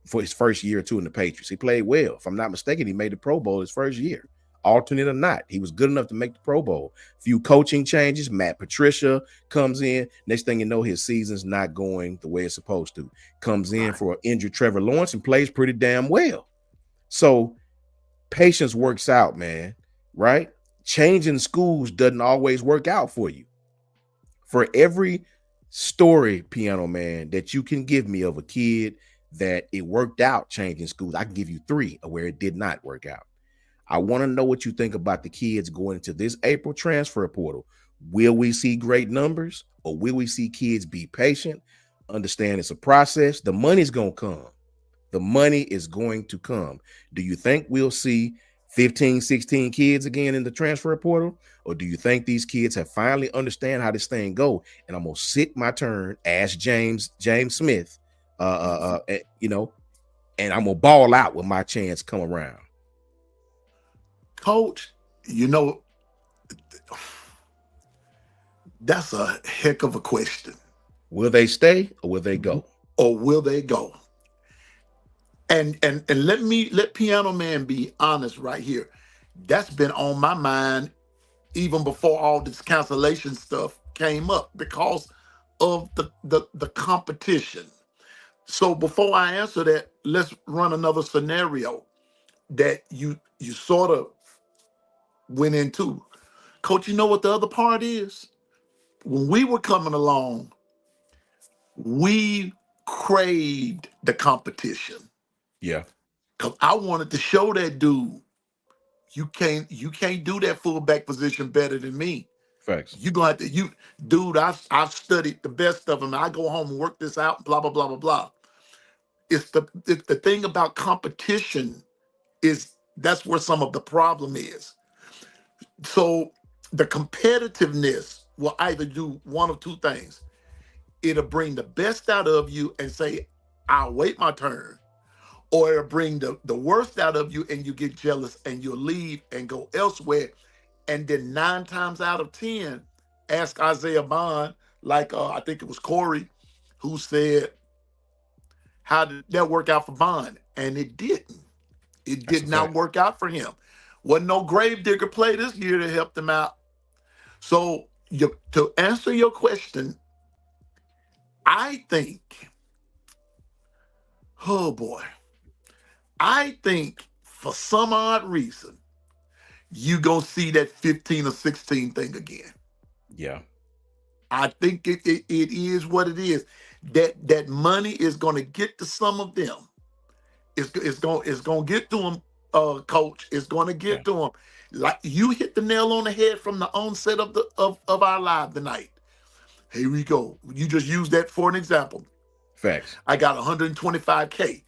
for his first year or two in the Patriots. He played well. If I'm not mistaken, he made the Pro Bowl his first year. Alternate or not, he was good enough to make the Pro Bowl. Few coaching changes. Matt Patricia comes in. Next thing you know, his season's not going the way it's supposed to. Comes in for an injured Trevor Lawrence and plays pretty damn well. So patience works out, man, right? Changing schools doesn't always work out for you. For every story, Piano Man, that you can give me of a kid that it worked out changing schools, I can give you 3 of where it did not work out. I want to know what you think about the kids going into this April transfer portal. Will we see great numbers, or will we see kids be patient, understand it's a process? The money's going to come. The money is going to come. Do you think we'll see 15, 16 kids again in the transfer portal? Or do you think these kids have finally understand how this thing go? And I'm going to sit my turn, ask James Smith, you know, and I'm going to ball out when my chance come around. Coach, you know, that's a heck of a question. Will they stay or will they go? Or will they go? And let Piano Man be honest right here. That's been on my mind even before all this cancellation stuff came up because of the competition. So before I answer that, let's run another scenario that you sort of went into. Coach, you know what the other part is? When we were coming along, we craved the competition. Yeah. Cause I wanted to show that dude, you can't do that fullback position better than me. Facts. You gonna have to you dude, I've studied the best of them. I go home and work this out, blah, blah, blah, blah, blah. It's the thing about competition is that's where some of the problem is. So the competitiveness will either do one of two things. It'll bring the best out of you and say, I'll wait my turn. Or it'll bring the worst out of you and you get jealous and you'll leave and go elsewhere. And then 9 times out of 10, ask Isaiah Bond, like I think it was Corey, who said, how did that work out for Bond? And it didn't. It That's a did not fact. work out for him. Wasn't no Gravedigger play this year to help them out. So to answer your question, I think, oh boy, I think for some odd reason, you gonna see that 15 or 16 thing again. Yeah. I think it is what it is. That money is gonna get to some of them. It's gonna get to them, coach. It's gonna Yeah. get to them. Like you hit the nail on the head from the onset of of our live tonight. Here we go. You just use that for an example. Facts. I got 125K.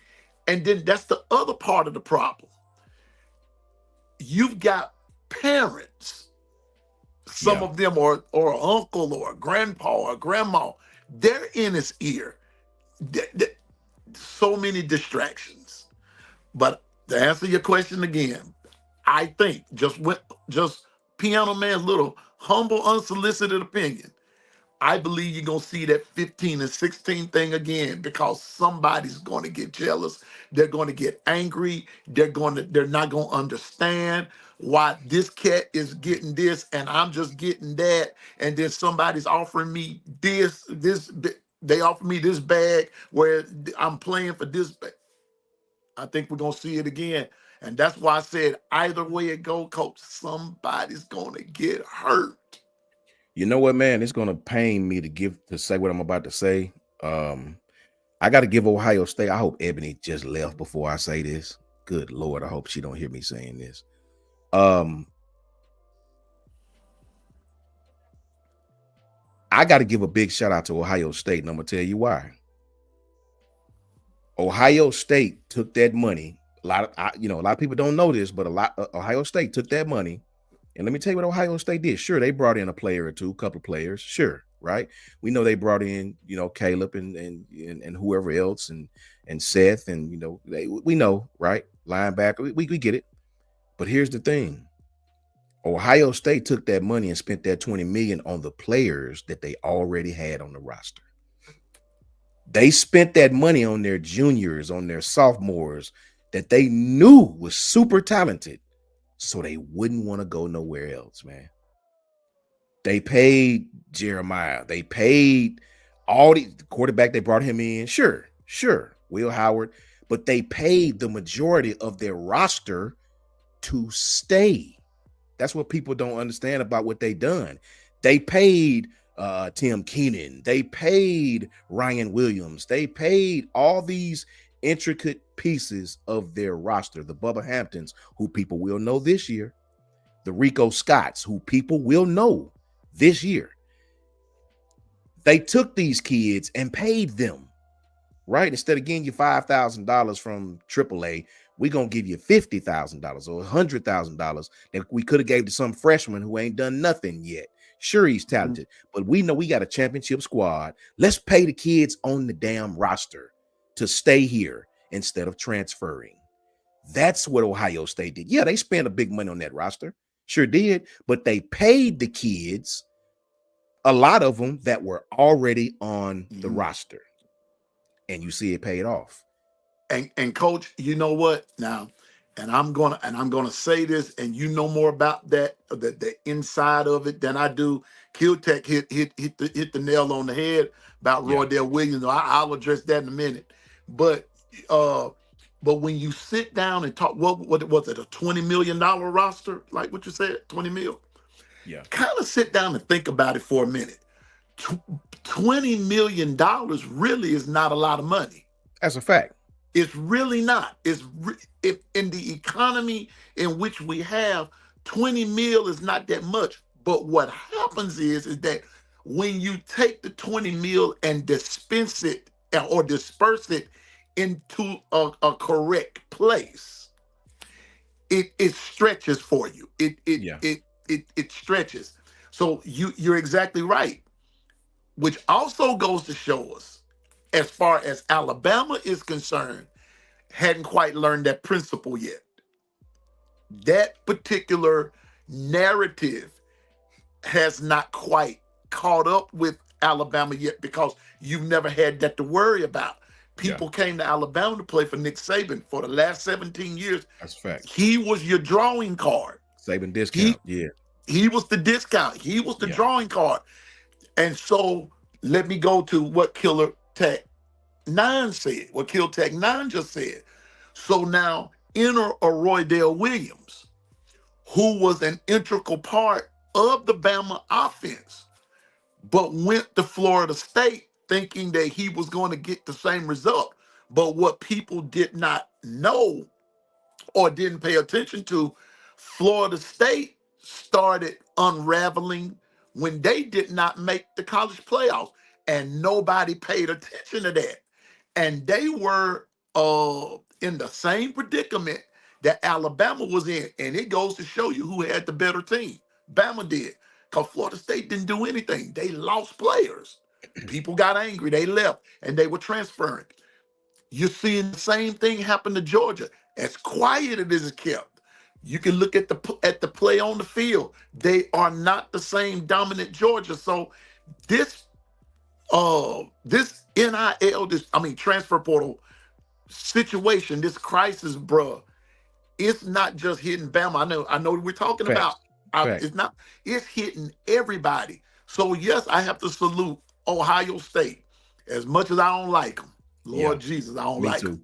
And then that's the other part of the problem. You've got parents, some Yeah. of them or uncle or grandpa or grandma, they're in his ear. So many distractions. But to answer your question again, I think just Piano Man's little humble, unsolicited opinion. I believe you're gonna see that 15 and 16 thing again because somebody's gonna get jealous. They're gonna get angry. They're not gonna understand why this cat is getting this and I'm just getting that. And then somebody's offering me they offer me this bag where I'm playing for this bag. I think we're gonna see it again. And that's why I said either way it go, coach, somebody's gonna get hurt. You know what, man? It's gonna pain me to say what I'm about to say. Um, I got to give Ohio State. I hope Ebony just left before I say this. Good Lord, I hope she don't hear me saying this. Um, I got to give a big shout out to Ohio State, and I'm gonna tell you why. Ohio State took that money. A lot of people don't know this, but Ohio State took that money. And let me tell you what Ohio State did. Sure, they brought in a player or two, a couple of players. Sure, right? We know they brought in, Caleb and whoever else and Seth and we know, right? Linebacker, we get it. But here's the thing: Ohio State took that money and spent that 20 million on the players that they already had on the roster. They spent that money on their juniors, on their sophomores that they knew was super talented, so they wouldn't want to go nowhere else, man. They paid Jeremiah. They paid all the quarterback they brought him in. Sure, Will Howard, but they paid the majority of their roster to stay. That's what people don't understand about what they done. They paid Tim Keenan. They paid Ryan Williams. They paid all these intricate pieces of their roster. The Bubba Hamptons, who people will know this year. The Rico Scotts, who people will know this year. They took these kids and paid them, right? Instead of getting you $5,000 from AAA, we're going to give you $50,000 or $100,000 that we could have gave to some freshman who ain't done nothing yet. Sure, he's talented, but we know we got a championship squad. Let's pay the kids on the damn roster to stay here instead of transferring. That's what Ohio State did. Yeah, they spent a big money on that roster. Sure did, but they paid the kids, a lot of them that were already on the roster. And you see it paid off. And coach, you know what? Now, and I'm gonna say this, and you know more about that, the inside of it than I do. Kill Tech hit the nail on the head about Yeah. Roydale Williams. I'll address that in a minute. But uh, but when you sit down and talk, what was it, a $20 million roster? Like what you said, 20 mil. Yeah. Kind of sit down and think about it for a minute. Tw- $20 million really is not a lot of money. That's a fact. It's really not. If in the economy in which we have, 20 mil is not that much. But what happens is that when you take the 20 mil and dispense it or disperse it into a correct place, it stretches for you. Yeah. It stretches. So you're exactly right. Which also goes to show us, as far as Alabama is concerned, hadn't quite learned that principle yet. That particular narrative has not quite caught up with Alabama yet because you've never had that to worry about. Yeah. People came to Alabama to play for Nick Saban for the last 17 years. That's a fact. He was your drawing card. Saving He discount. Yeah. he was the discount. He was the Yeah. drawing card. And so let me go to what Killer Tech 9 said, what Kill Tech 9 just said. So now enter a Roydale Williams, who was an integral part of the Bama offense, but went to Florida State thinking that he was going to get the same result. But what people did not know or didn't pay attention to, Florida State started unraveling when they did not make the college playoffs, and nobody paid attention to that. And they were in the same predicament that Alabama was in, and it goes to show you who had the better team. Bama did, because Florida State didn't do anything. They lost players. People got angry. They left, and they were transferring. You're seeing the same thing happen to Georgia. As quiet it is kept, you can look at the play on the field. They are not the same dominant Georgia. So this this NIL, transfer portal situation, this crisis, bruh, it's not just hitting Bama. I know we're talking Facts. about Facts. it's hitting everybody. So yes, I have to salute Ohio State. As much as I don't like them, Lord Yeah. Jesus, I don't Me like too. them.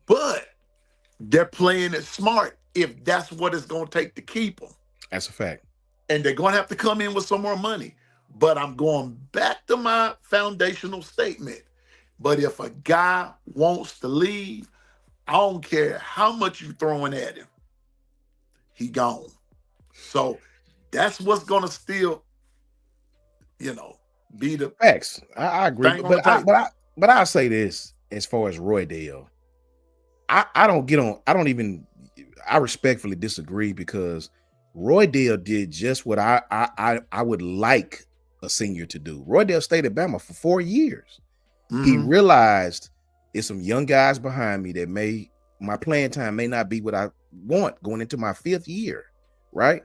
But they're playing it smart if that's what it's going to take to keep them. That's a fact. And they're going to have to come in with some more money. But I'm going back to my foundational statement. But if a guy wants to leave, I don't care how much you throwing at him, he gone. So that's what's going to still, be the Facts. I agree. thing on the table. But I'll say this as far as Roydale. I don't get on. I respectfully disagree because Roydale did just what I would like a senior to do. Roydale stayed at Bama for 4 years. He Mhm. realized there's some young guys behind me that my playing time may not be what I want going into my 5th year, right?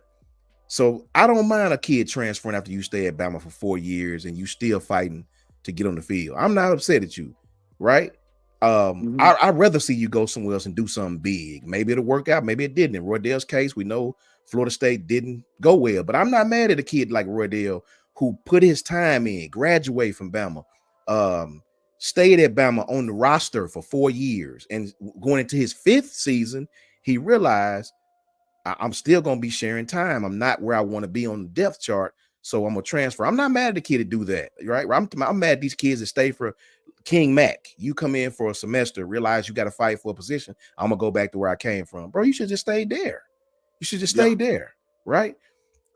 So I don't mind a kid transferring after you stay at Bama for 4 years and you still fighting to get on the field. I'm not upset at you, right? I'd rather see you go somewhere else and do something big. Maybe it'll work out, maybe it didn't. In Roydale's case, we know Florida State didn't go well, but I'm not mad at a kid like Roydale who put his time in, graduate from Bama, stayed at Bama on the roster for 4 years, and going into his 5th season, he realized I'm still going to be sharing time. I'm not where I want to be on the depth chart, so I'm going to transfer. I'm not mad at the kid to do that, right? I'm mad at these kids that stay for King Mac. You come in for a semester, realize you got to fight for a position. I'm going to go back to where I came from. Bro, you should just stay there. You should just stay there, right?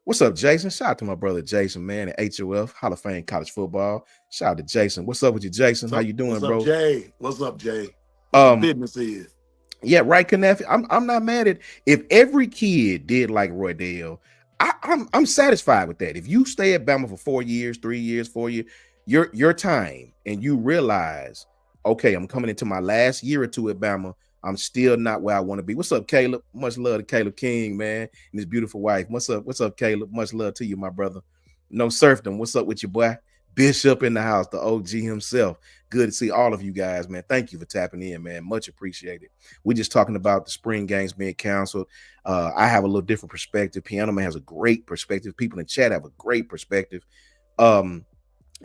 What's up, Jason? Shout out to my brother Jason, man, at HOF, Hall of Fame College Football. Shout out to Jason. What's up with you, Jason? How you doing, What's bro? up, Jay? What's up, Jay? What the business is? Yeah, right, Knafi. I'm not mad at if every kid did like Roydale. I'm satisfied with that. If you stay at Bama for 4 years, 3 years, 4 years, your time, and you realize, okay, I'm coming into my last year or two at Bama. I'm still not where I want to be. What's up, Caleb? Much love to Caleb King, man, and his beautiful wife. What's up, Caleb? Much love to you, my brother. No serfdom. What's up with you, boy? Bishop in the house, the OG himself. Good to see all of you guys, man. Thank you for tapping in, man. Much appreciated. We're just talking about the spring games being canceled. I have a little different perspective. Piano Man has a great perspective. People in chat have a great perspective. Um,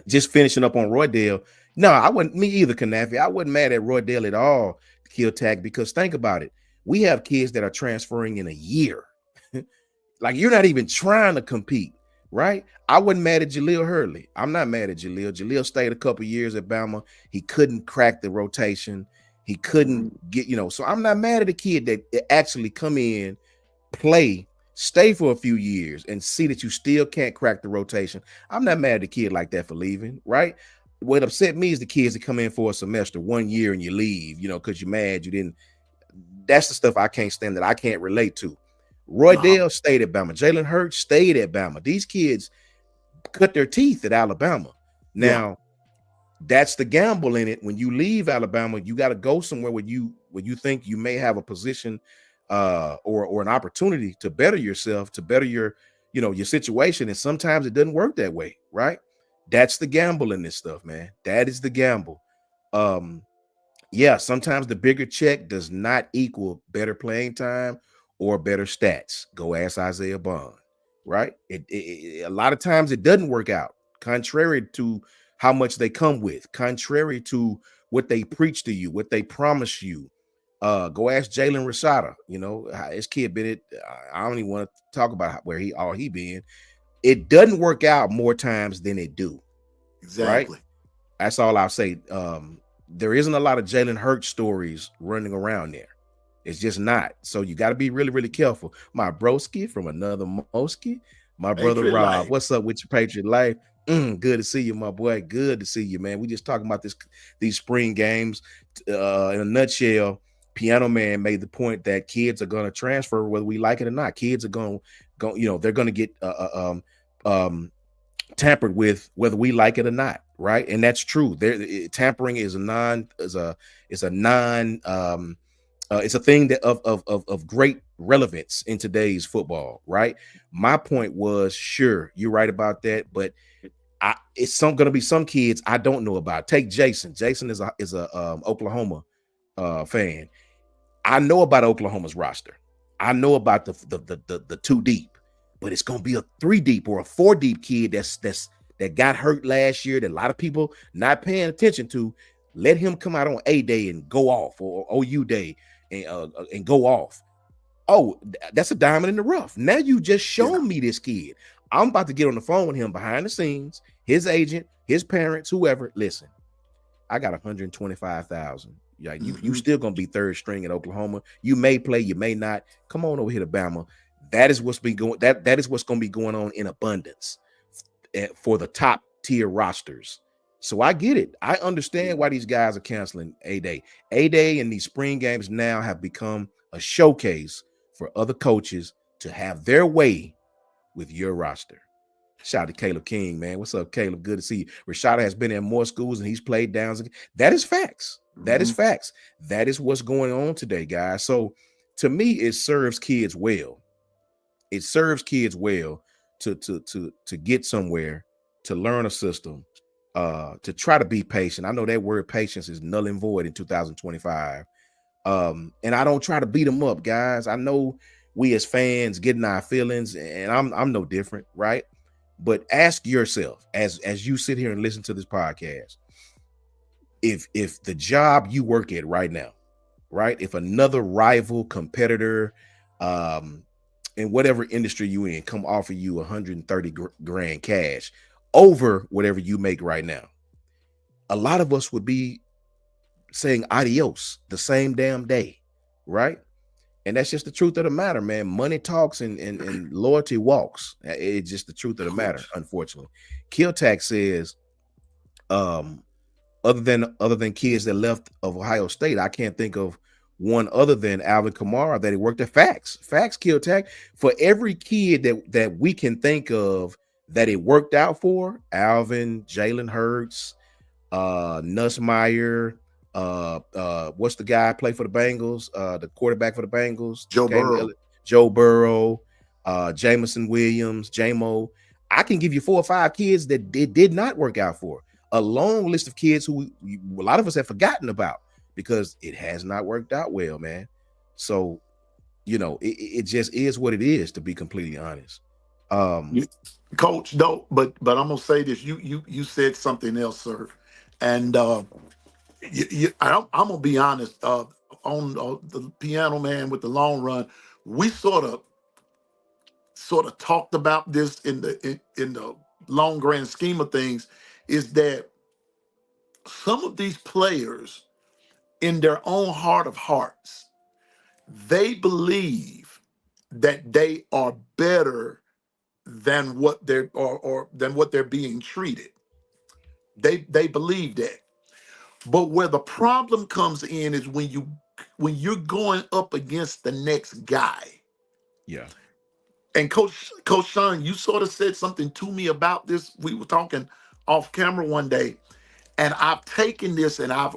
just finishing up on Roydale. No, I wasn't me either, Kanafi. I wasn't mad at Roydale at all, Kill Tag, because think about it. We have kids that are transferring in a year. Like you're not even trying to compete, right? I wasn't mad at Jaleel Hurley. I'm not mad at Jaleel. Jaleel stayed a couple years at Bama. He couldn't crack the rotation. He couldn't get, so I'm not mad at a kid that actually come in, play, stay for a few years, and see that you still can't crack the rotation. I'm not mad at a kid like that for leaving, right? What upset me is the kids that come in for a semester, 1 year, and you leave, because you're mad you didn't. That's the stuff I can't stand, that I can't relate to. Roy Dale stayed at Bama. Jalen Hurts stayed at Bama. These kids cut their teeth at Alabama. Now, that's the gamble in it. When you leave Alabama, you got to go somewhere where you think you may have a position or an opportunity to better yourself, to better your situation. And sometimes it doesn't work that way, right? That's the gamble in this stuff, man. That is the gamble. Yeah, sometimes the bigger check does not equal better playing time or better stats. Go ask Isaiah Bond, right? A lot of times it doesn't work out, contrary to how much they come with, contrary to what they preach to you, what they promise you. Go ask Jalen Rashada. His kid been it. I don't even want to talk about where he been. It doesn't work out more times than it do. Exactly. Right? That's all I'll say. There isn't a lot of Jalen Hurts stories running around there. It's just not. So you got to be really, really careful. My broski from another Moski, my brother Patriot Rob. Life. What's up with your Patriot Life? Good to see you, my boy. Good to see you, man. We just talking about these spring games. In a nutshell, Piano Man made the point that kids are going to transfer whether we like it or not. Kids are going, they're going to get tampered with whether we like it or not, right? And that's true. Tampering is it's a thing that of great relevance in today's football, right? My point was, sure, you're right about that, but it's going to be some kids I don't know about. Take Jason. Jason is a Oklahoma fan. I know about Oklahoma's roster. I know about the 2 deep, but it's gonna be a 3 deep or a 4 deep kid that got hurt last year that a lot of people not paying attention to. Let him come out on A day and go off, or OU day and go off. Oh, that's a diamond in the rough. Now you just shown me this kid. I'm about to get on the phone with him behind the scenes, his agent, his parents, whoever. Listen, I got 125,000. Like you still gonna be third string at Oklahoma. You may play, you may not. Come on over here to Bama. That is what's been going. That is what's gonna be going on in abundance for the top tier rosters. So I get it. I understand why these guys are canceling A Day. A Day and these spring games now have become a showcase for other coaches to have their way with your roster. Shout out to Caleb King, man. What's up, Caleb? Good to see you. Rashada has been in more schools and he's played downs. That is facts. That is facts. That is what's going on today, guys. So to me, it serves kids well. It serves kids well to get somewhere, to learn a system, to try to be patient. I know that word patience is null and void in 2025. And I don't try to beat them up, guys. I know we as fans getting our feelings, and I'm no different, right? But ask yourself, as you sit here and listen to this podcast, if the job you work at right now, right, if another rival competitor in whatever industry you in come offer you 130 grand cash over whatever you make right now, a lot of us would be saying adios the same damn day, right? And that's just the truth of the matter, man. Money talks and loyalty walks. It's just the truth of the matter, unfortunately. Kiltack says, other than kids that left of Ohio State, I can't think of one other than Alvin Kamara that he worked at Facts. Facts, Kiltack. For every kid that we can think of that it worked out for, Alvin, Jalen Hurts, Nussmeier, what's the guy play for the Bengals? The quarterback for the Bengals, Joe Burrow, Jameson Williams, JMO. I can give you 4 or 5 kids that it did not work out for. A long list of kids who a lot of us have forgotten about because it has not worked out well, man. So, it just is what it is, to be completely honest. Um, You- Coach, no, but I'm gonna say this. You said something else, sir, and I'm gonna be honest. On the piano man with the long run, we sort of talked about this in the long grand scheme of things. Is that some of these players, in their own heart of hearts, they believe that they are better than what they're or than what they're being treated. They believe that. But where the problem comes in is when you're going up against the next guy. yeah, And Coach Sean, you sort of said something to me about this. We were talking off camera one day, and I've taken this and I've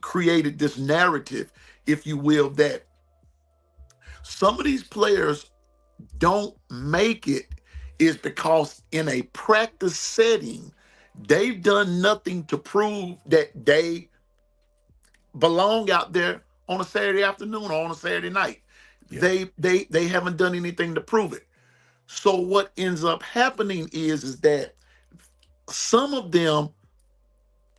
created this narrative, if you will, that some of these players don't make it is because in a practice setting, they've done nothing to prove that they belong out there on a Saturday afternoon or on a Saturday night. yeah, They haven't done anything to prove it. So what ends up happening is that some of them,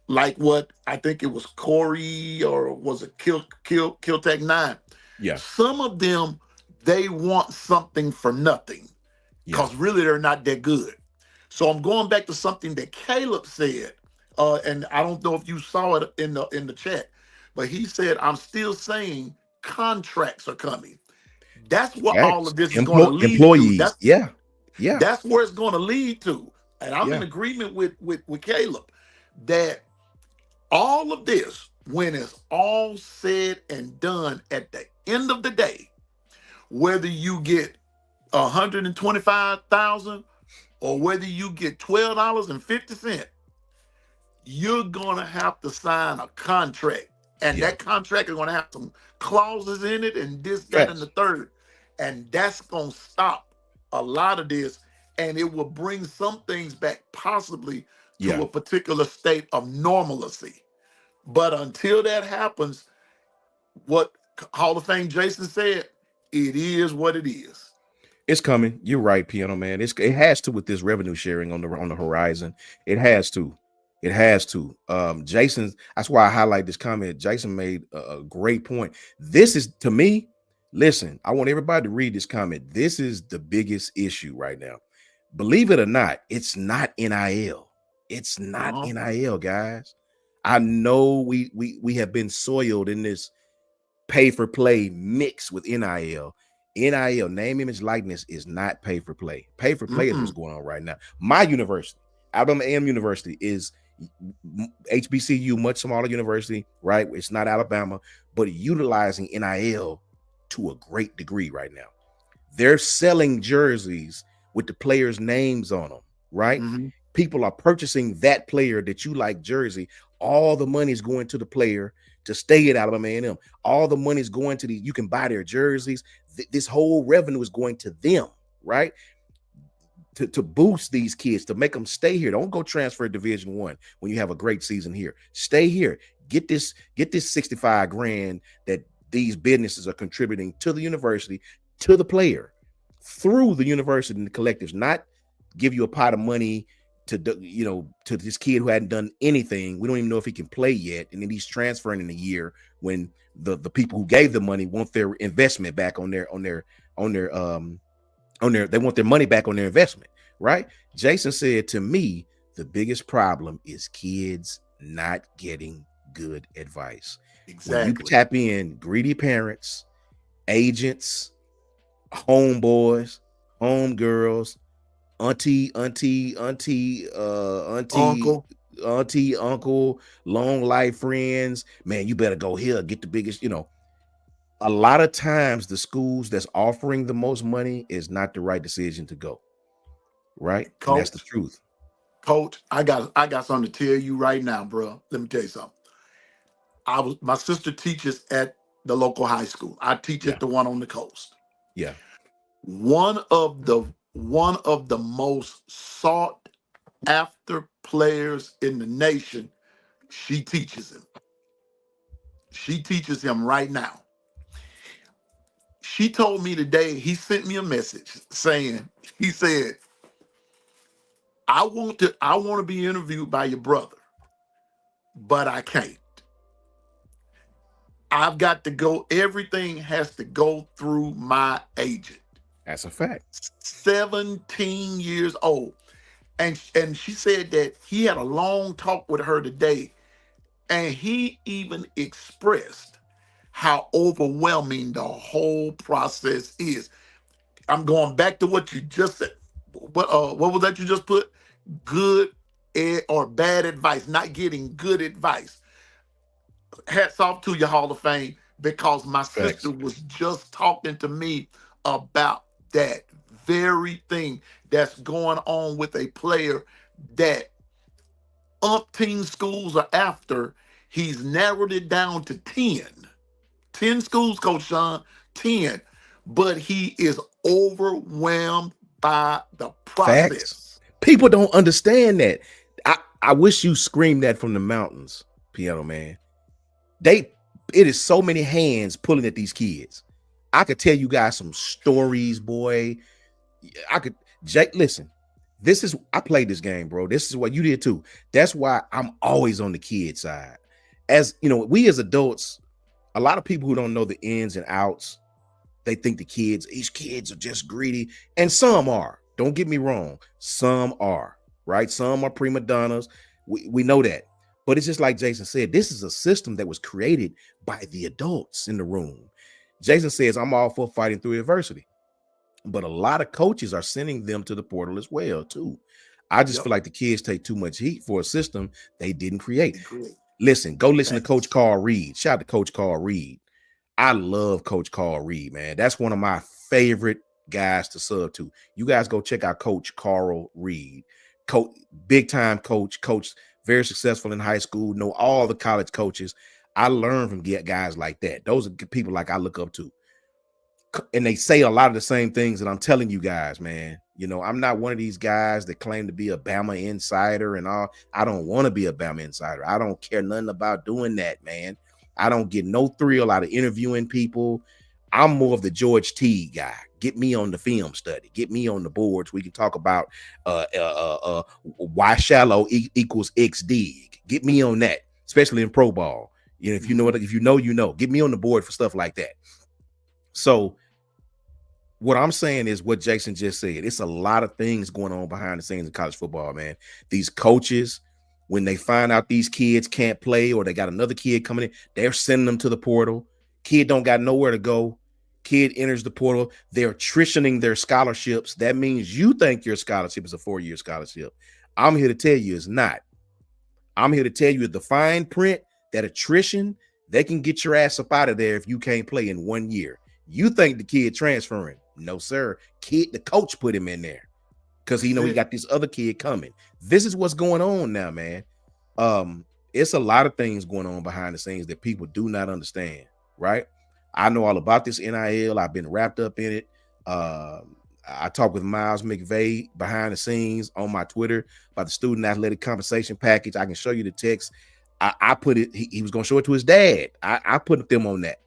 like what I think it was Corey or was it Kill Tech 9, yeah, some of them they want something for nothing yeah. because really they're not that good. So I'm going back to something that Caleb said, and I don't know if you saw it in the chat, but he said, "I'm still saying contracts are coming." That's what all Facts. of this is going to lead to. Employees. Yeah, yeah, That's where it's going to lead to. And I'm in yeah, agreement with Caleb that all of this, when it's all said and done, at the end of the day, whether you get 125,000 or whether you get $12.50, you're gonna have to sign a contract. And yeah. that contract is gonna have some clauses in it and this, that, and the Facts. third. And that's gonna stop a lot of this. And it will bring some things back possibly to Yeah. a particular state of normalcy. But until that happens, what Hall of Fame Jason said, it is what it is. It's coming. You're right, Piano Man. It has to with this revenue sharing on the horizon. It has to. It has to. Jason. That's why I highlight this comment. Jason made a great point. This is to me. Listen, I want everybody to read this comment. This is the biggest issue right now. Believe it or not, it's not NIL. It's not Uh-huh. NIL, guys. I know we have been soiled in this pay for play mixed with NIL. NIL, name, image, likeness, is not pay for play. Pay for play is what's Mm-mm. going on right now. My university, Alabama AM University, is HBCU, much smaller university, right? It's not Alabama, but utilizing NIL to a great degree right now. They're selling jerseys with the players' names on them, right? Mm-hmm. People are purchasing that player that you like jersey. All the money is going to the player to stay at Alabama A&M. All the money is going to you can buy their jerseys. This whole revenue is going to them, right? To boost these kids, to make them stay here. Don't go transfer Division 1 when you have a great season here. Stay here. Get this 65 grand that these businesses are contributing to the university, to the player, through the university and the collectives, not give you a pot of money to this kid who hadn't done anything. We don't even know if he can play yet, and then he's transferring in a year when the people who gave the money want their investment back on their they want their money back on their investment, right? Jason said to me, the biggest problem is kids not getting good advice. When you Exactly. tap in greedy parents, agents, homeboys, homegirls, auntie, Uncle. uncle, long life friends, man, you better go here, get the biggest. A lot of times the schools that's offering the most money is not the right decision to go, right? And that's the Coach, truth. Coach, I got something to tell you right now, bro. Let me tell you something. My sister teaches at the local high school. I teach Yeah, at the one on the coast. yeah, One of the one of the most sought after players in the nation. She teaches him. She teaches him right now. She told me today, he sent me a message saying, he said, I want to be interviewed by your brother, but I can't. I've got to go, everything has to go through my agent. That's a fact. 17 years old. And she said that he had a long talk with her today, and he even expressed how overwhelming the whole process is. I'm going back to what you just said. What was that you just put? Good or bad advice, not getting good advice. Hats off to your Hall of Fame, because my sister Facts. was just talking to me about that very thing that's going on with a player that umpteen schools are after. He's narrowed it down to 10. 10 schools, Coach Sean, 10. But he is overwhelmed by the Facts. process. People don't understand that. I wish you screamed that from the mountains, Piano Man. They it is so many hands pulling at these kids. I could tell you guys some stories, boy. I could Jake, listen. This is I played this game, bro. This is what you did too. That's why I'm always on the kid side. As you know, we as adults, a lot of people who don't know the ins and outs, they think these kids are just greedy. And some are. Don't get me wrong. Some are, right? Some are prima donnas. We know that. But it's just like Jason said, this is a system that was created by the adults in the room. Jason says, I'm all for fighting through adversity. But a lot of coaches are sending them to the portal as well, too. I just Yep. feel like the kids take too much heat for a system they didn't create. Great. Listen, go listen to Coach Thanks. Carl Reed. Shout out to Coach Carl Reed. I love Coach Carl Reed, man. That's one of my favorite guys to sub to. You guys go check out Coach Carl Reed. Coach, big time coach, very successful in high school, know all the college coaches. I learned from guys like that. Those are people like I look up to. And they say a lot of the same things that I'm telling you guys, man. You know, I'm not one of these guys that claim to be a Bama insider and all. I don't want to be a Bama insider. I don't care nothing about doing that, man. I don't get no thrill out of interviewing people. I'm more of the George T guy. Get me on the film study. Get me on the boards. We can talk about why shallow equals X dig. Get me on that, especially in pro ball. You know, if you know what, if you know, you know. Get me on the board for stuff like that. So what I'm saying is what Jason just said. It's a lot of things going on behind the scenes in college football, man. These coaches, when they find out these kids can't play or they got another kid coming in, they're sending them to the portal. Kid don't got nowhere to go. Kid enters the portal. They're attritioning their scholarships. That means you think your scholarship is a 4-year scholarship. I'm here to tell you it's not. I'm here to tell you the fine print, that attrition, they can get your ass up out of there if you can't play in 1 year. You think the kid transferring. No, sir. The coach put him in there because he got this other kid coming. This is what's going on now, man. It's a lot of things going on behind the scenes that people do not understand, right? I know all about this NIL. I've been wrapped up in it. I talked with Miles McVay behind the scenes on my Twitter about the student athletic compensation package. I can show you the text. I put it, he was going to show it to his dad. I put them on that,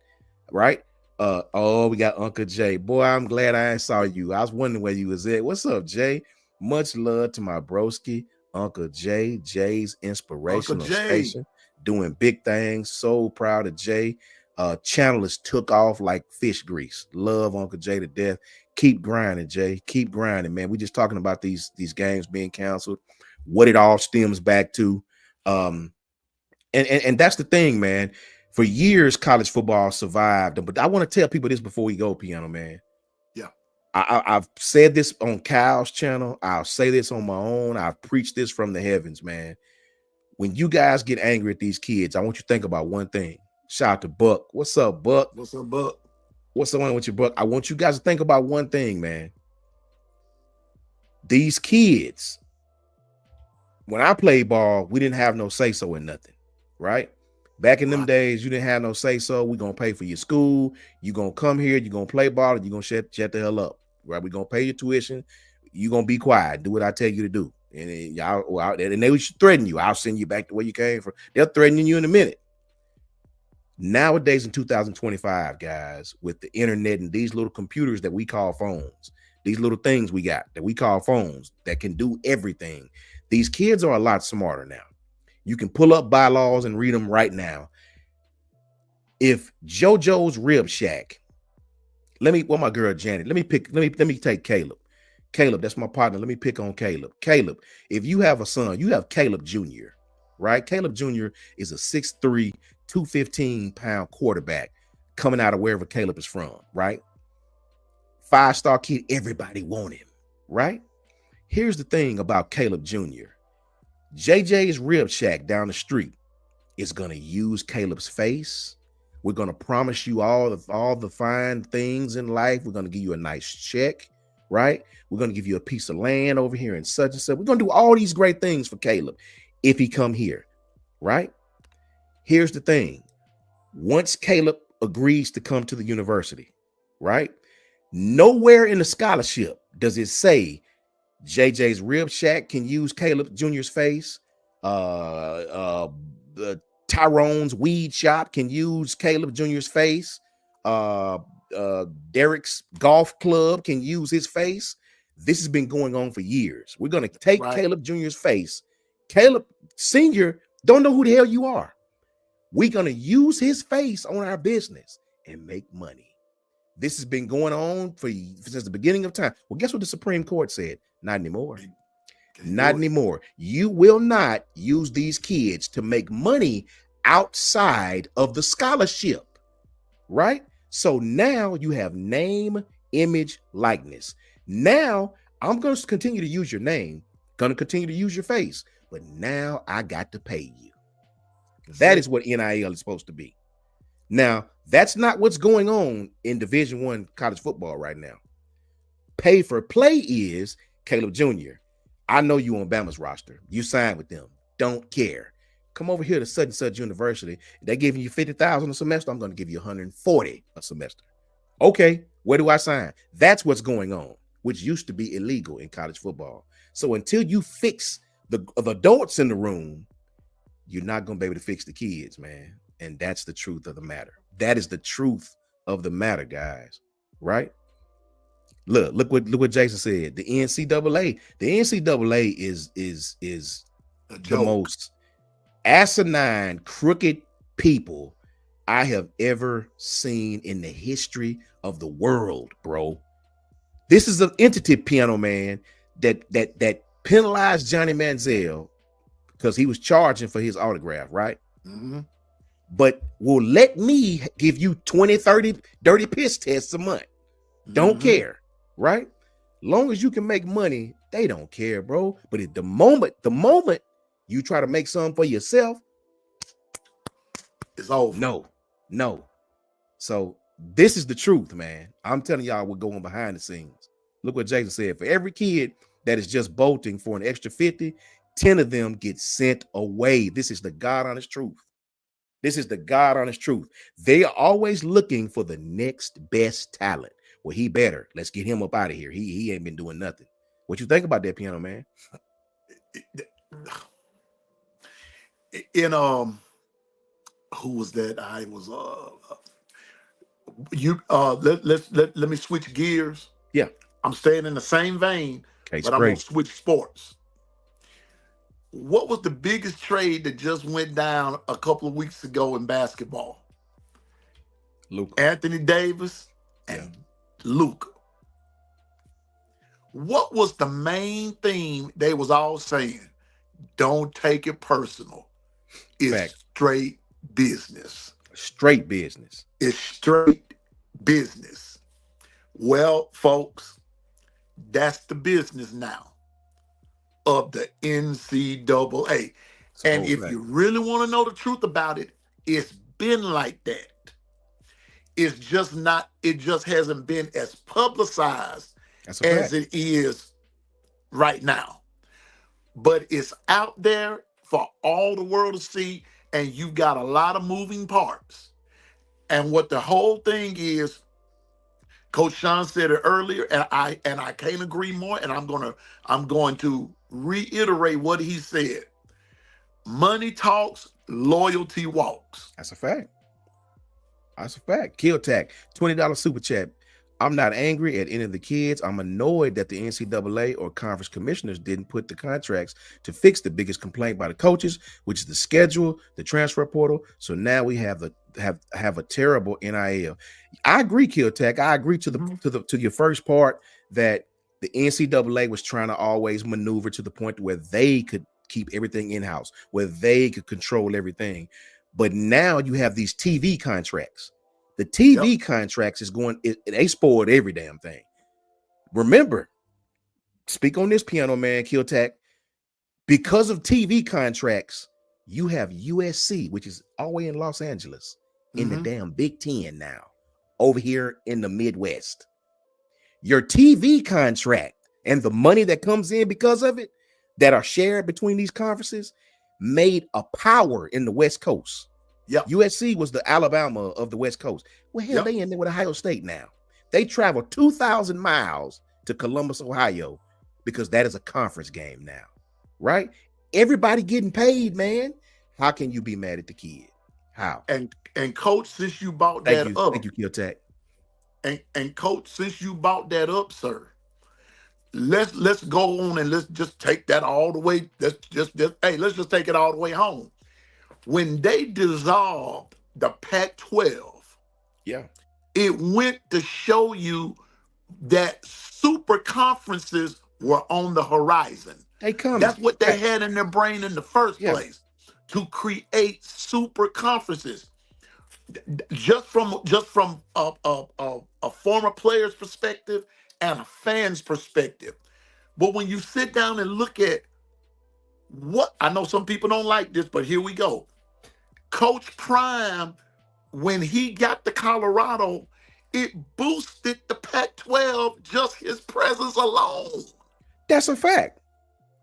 right? We got Uncle Jay. Boy, I'm glad I saw you. I was wondering where you was at. What's up, Jay? Much love to my broski, Uncle Jay. Jay's Uncle inspirational Jay. station, doing big things. So proud of Jay. Channel is took off like fish grease. Love Uncle Jay to death. Keep grinding, Jay. Keep grinding, man. We just talking about these games being canceled, what it all stems back to. And that's the thing, man. For years, college football survived. But I want to tell people this before we go, Piano Man. Yeah. I've said this on Kyle's channel. I'll say this on my own. I've preached this from the heavens, man. When you guys get angry at these kids, I want you to think about one thing. Shout out to Buck. What's up, Buck? What's up, Buck? What's going on with your Buck? I want you guys to think about one thing, man. These kids, when I played ball, we didn't have no say-so in nothing, right? Back in them days, you didn't have no say-so. We're going to pay for your school. You're going to come here. You're going to play ball. And you're going to shut the hell up, right? We're going to pay your tuition. You gonna be quiet, do what I tell you to do. And and they should threaten you. I'll send you back to where you came from. They're threatening you in a minute. Nowadays in 2025, guys, with the internet and these little computers that we call phones, these little things we got that we call phones that can do everything. These kids are a lot smarter now. You can pull up bylaws and read them right now. If JoJo's Rib Shack, my girl Janet, let me take Caleb. Caleb, that's my partner. Let me pick on Caleb. Caleb, if you have a son, you have Caleb Jr., right? Caleb Jr. is a 6'3", 215-pound quarterback coming out of wherever Caleb is from, right? 5-star kid, everybody want him, right? Here's the thing about Caleb Jr. JJ's Rib Shack down the street is going to use Caleb's face. We're going to promise you all the fine things in life. We're going to give you a nice check, right? We're going to give you a piece of land over here and such and such. We're going to do all these great things for Caleb if he come here, right? Here's the thing. Once Caleb agrees to come to the university, right? Nowhere in the scholarship does it say JJ's Rib Shack can use Caleb Jr.'s face. Tyrone's Weed Shop can use Caleb Jr.'s face. Derek's Golf Club can use his face. This has been going on for years. We're going to take Caleb Jr.'s face. Caleb Sr. don't know who the hell you are. We're going to use his face on our business and make money. This has been going on since the beginning of time. Well, guess what the Supreme Court said? Not anymore. Not anymore. You will not use these kids to make money outside of the scholarship, right? So now you have name, image, likeness. Now I'm going to continue to use your name, going to continue to use your face, but now I got to pay you. That is what NIL is supposed to be. Now, that's not what's going on in Division I college football right now. Pay for play is Caleb Jr. I know you on Bama's roster. You signed with them. Don't care. Come over here to such and such university. They're giving you $50,000 a semester. I'm going to give you $140 a semester. Okay, where do I sign? That's what's going on, which used to be illegal in college football. So until you fix the adults in the room, you're not going to be able to fix the kids, man. And that's the truth of the matter. That is the truth of the matter, guys. Right? Look what Jason said. The NCAA is the most asinine, crooked people I have ever seen in the history of the world, bro. This is an entity, Piano Man, that penalized Johnny Manziel because he was charging for his autograph, right? Mm-hmm. But will let me give you 20, 30 dirty piss tests a month. Don't care, right? Long as you can make money, they don't care, bro. But at the moment you try to make something for yourself, it's over. No. So this is the truth, man. I'm telling y'all what's going behind the scenes. Look what Jason said. For every kid that is just bolting for an extra 50, 10 of them get sent away. This is the God honest truth. This is the God honest truth. They are always looking for the next best talent. Well, he better. Let's get him up out of here. He ain't been doing nothing. What you think about that, Piano Man? In who was that? I was let me switch gears. Yeah. I'm staying in the same vein, but I'm gonna switch sports. What was the biggest trade that just went down a couple of weeks ago in basketball? Luke. Anthony Davis and Luke. What was the main theme they was all saying? Don't take it personal. It's straight business. Straight business. It's straight business. Well, folks, that's the business now of the NCAA. And if you really want to know the truth about it, it's been like that. It's just not, it just hasn't been as publicized as it is right now. But it's out there for all the world to see, and you've got a lot of moving parts. And what the whole thing is, Coach Sean said it earlier, and I can't agree more. And I'm going to reiterate what he said. Money talks, loyalty walks. That's a fact. That's a fact. Kill Tack, $20 super chat. I'm not angry at any of the kids. I'm annoyed that the NCAA or conference commissioners didn't put the contracts to fix the biggest complaint by the coaches, which is the schedule, the transfer portal. So now we have a terrible NIL. I agree, Kill Tack. I agree to your first part that the NCAA was trying to always maneuver to the point where they could keep everything in-house, where they could control everything. But now you have these TV contracts. The TV contracts is going, they spoiled every damn thing. Remember, speak on this, piano man, Kill Tack. Because of TV contracts, you have USC, which is all the way in Los Angeles, in the damn Big Ten now, over here in the Midwest. Your TV contract and the money that comes in because of it, that are shared between these conferences, made a power in the West Coast. Yep. USC was the Alabama of the West Coast. Well, hell, they in there with Ohio State now. They travel 2,000 miles to Columbus, Ohio, because that is a conference game now, right? Everybody getting paid, man. How can you be mad at the kid? How? And Coach, since you brought that up, thank you, Kill Tack. And Coach, since you brought that up, sir, let's go on and let's just take that all the way. Let's just take it all the way home. When they dissolved the Pac-12, it went to show you that super conferences were on the horizon. They come. That's what they had in their brain in the first place, to create super conferences. Just from a former player's perspective and a fan's perspective. But when you sit down and look at what, I know some people don't like this, but here we go. Coach Prime, when he got to Colorado, it boosted the Pac-12, just his presence alone. That's a fact.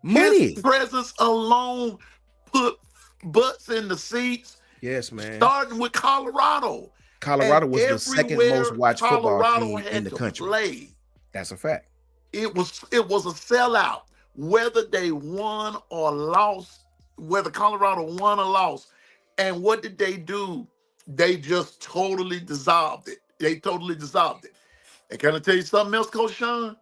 Money. His presence alone put butts in the seats. Yes, man. Starting with Colorado. Colorado was the second most watched football team in the country. Play. That's a fact. It was a sellout. Whether they won or lost, whether Colorado won or lost. And what did they do? They just totally dissolved it. And can I tell you something else, Coach Sean?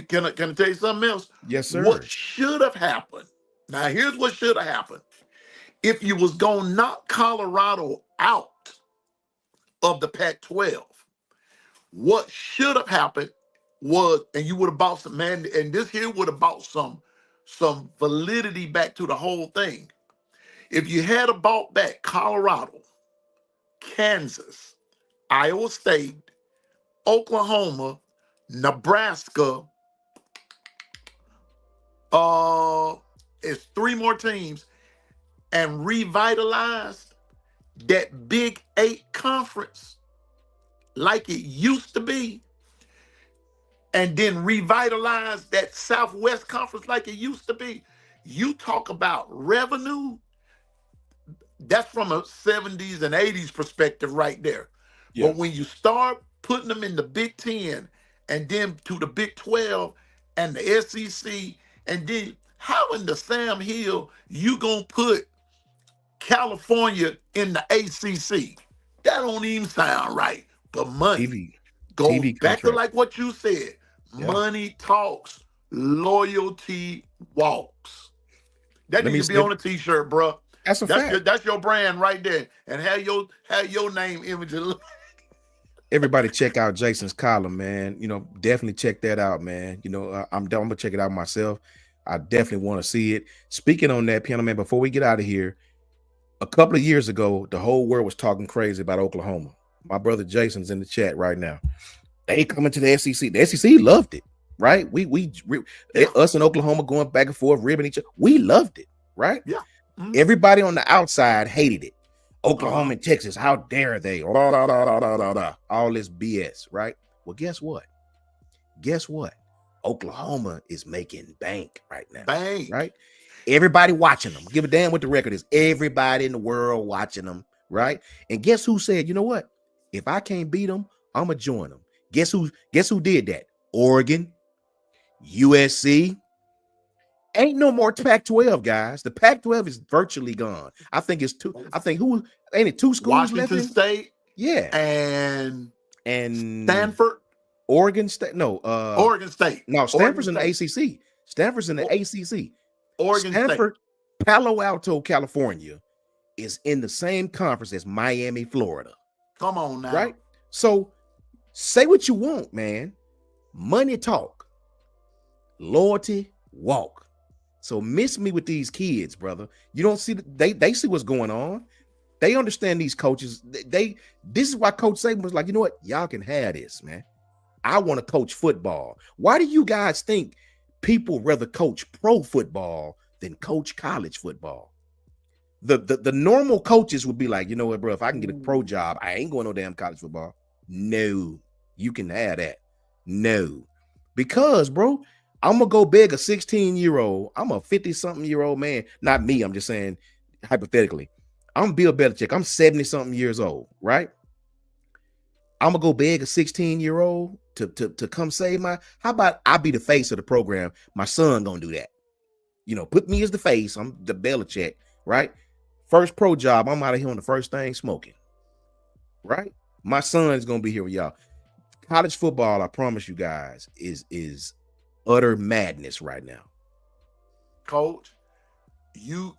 Can I tell you something else? Yes, sir. What should have happened? Now, here's what should have happened. If you was going to knock Colorado out of the Pac-12, what should have happened was, and you would have bought some, man, and this here would have bought some validity back to the whole thing. If you had bought back Colorado, Kansas, Iowa State, Oklahoma, Nebraska, it's 3 more teams, and revitalized that Big 8 conference like it used to be, and then revitalize that Southwest Conference like it used to be, you talk about revenue. That's from a 70s and 80s perspective right there. Yeah. But when you start putting them in the Big 10 and then to the Big 12 and the SEC, and then how in the Sam Hill you gonna put California in the ACC? That don't even sound right. But money goes back to like what you said. Yeah. Money talks, loyalty walks. That needs to be on a t-shirt, bro. That's a fact. That's your brand right there. And have your name image. Everybody check out Jason's column, man. Definitely check that out, man. I'm gonna check it out myself. I definitely want to see it. Speaking on that, piano man, before we get out of here, a couple of years ago, the whole world was talking crazy about Oklahoma. My brother Jason's in the chat right now. They coming to the SEC. The SEC loved it, right? Us in Oklahoma going back and forth, ribbing each other. We loved it, right? Yeah. Mm-hmm. Everybody on the outside hated it. Oklahoma and Texas, how dare they? All this BS, right? Well, guess what? Oklahoma is making bank right now. Bank. Right? Everybody watching them. Give a damn what the record is. Everybody in the world watching them, right? And guess who said, you know what? If I can't beat them, I'm going to join them. Guess who did that? Oregon, USC. Ain't no more Pac-12, guys. The Pac-12 is virtually gone. I think it's two. I think who ain't it? Two schools left Washington in? State Yeah, and and Stanford, Oregon State. No, Oregon State, no. Oregon Stanford's in the State, ACC. Stanford's in the O- ACC. Oregon State. Stanford, Palo Alto, California, is in the same conference as Miami, Florida. Come on now. Right. So say what you want, man. Money talk, loyalty walk. So miss me with these kids, brother. You don't see they see what's going on. They understand these coaches. This is why Coach Saban was like, you know what? Y'all can have this, man. I want to coach football. Why do you guys think people rather coach pro football than coach college football? The normal coaches would be like, you know what, bro? If I can get a pro job, I ain't going no damn college football. No, you can have that. No, because, bro, I'm gonna go beg a 16-year-old. I'm a 50-something-year-old man. Not me. I'm just saying hypothetically. I'm Bill Belichick. I'm 70-something years old, right? I'm gonna go beg a 16-year-old to come save my. How about I be the face of the program? My son gonna do that. You know, put me as the face. I'm the Belichick, right? First pro job. I'm out of here on the first thing smoking, right? My son's gonna be here with y'all. College football, I promise you guys, is utter madness right now. Coach, you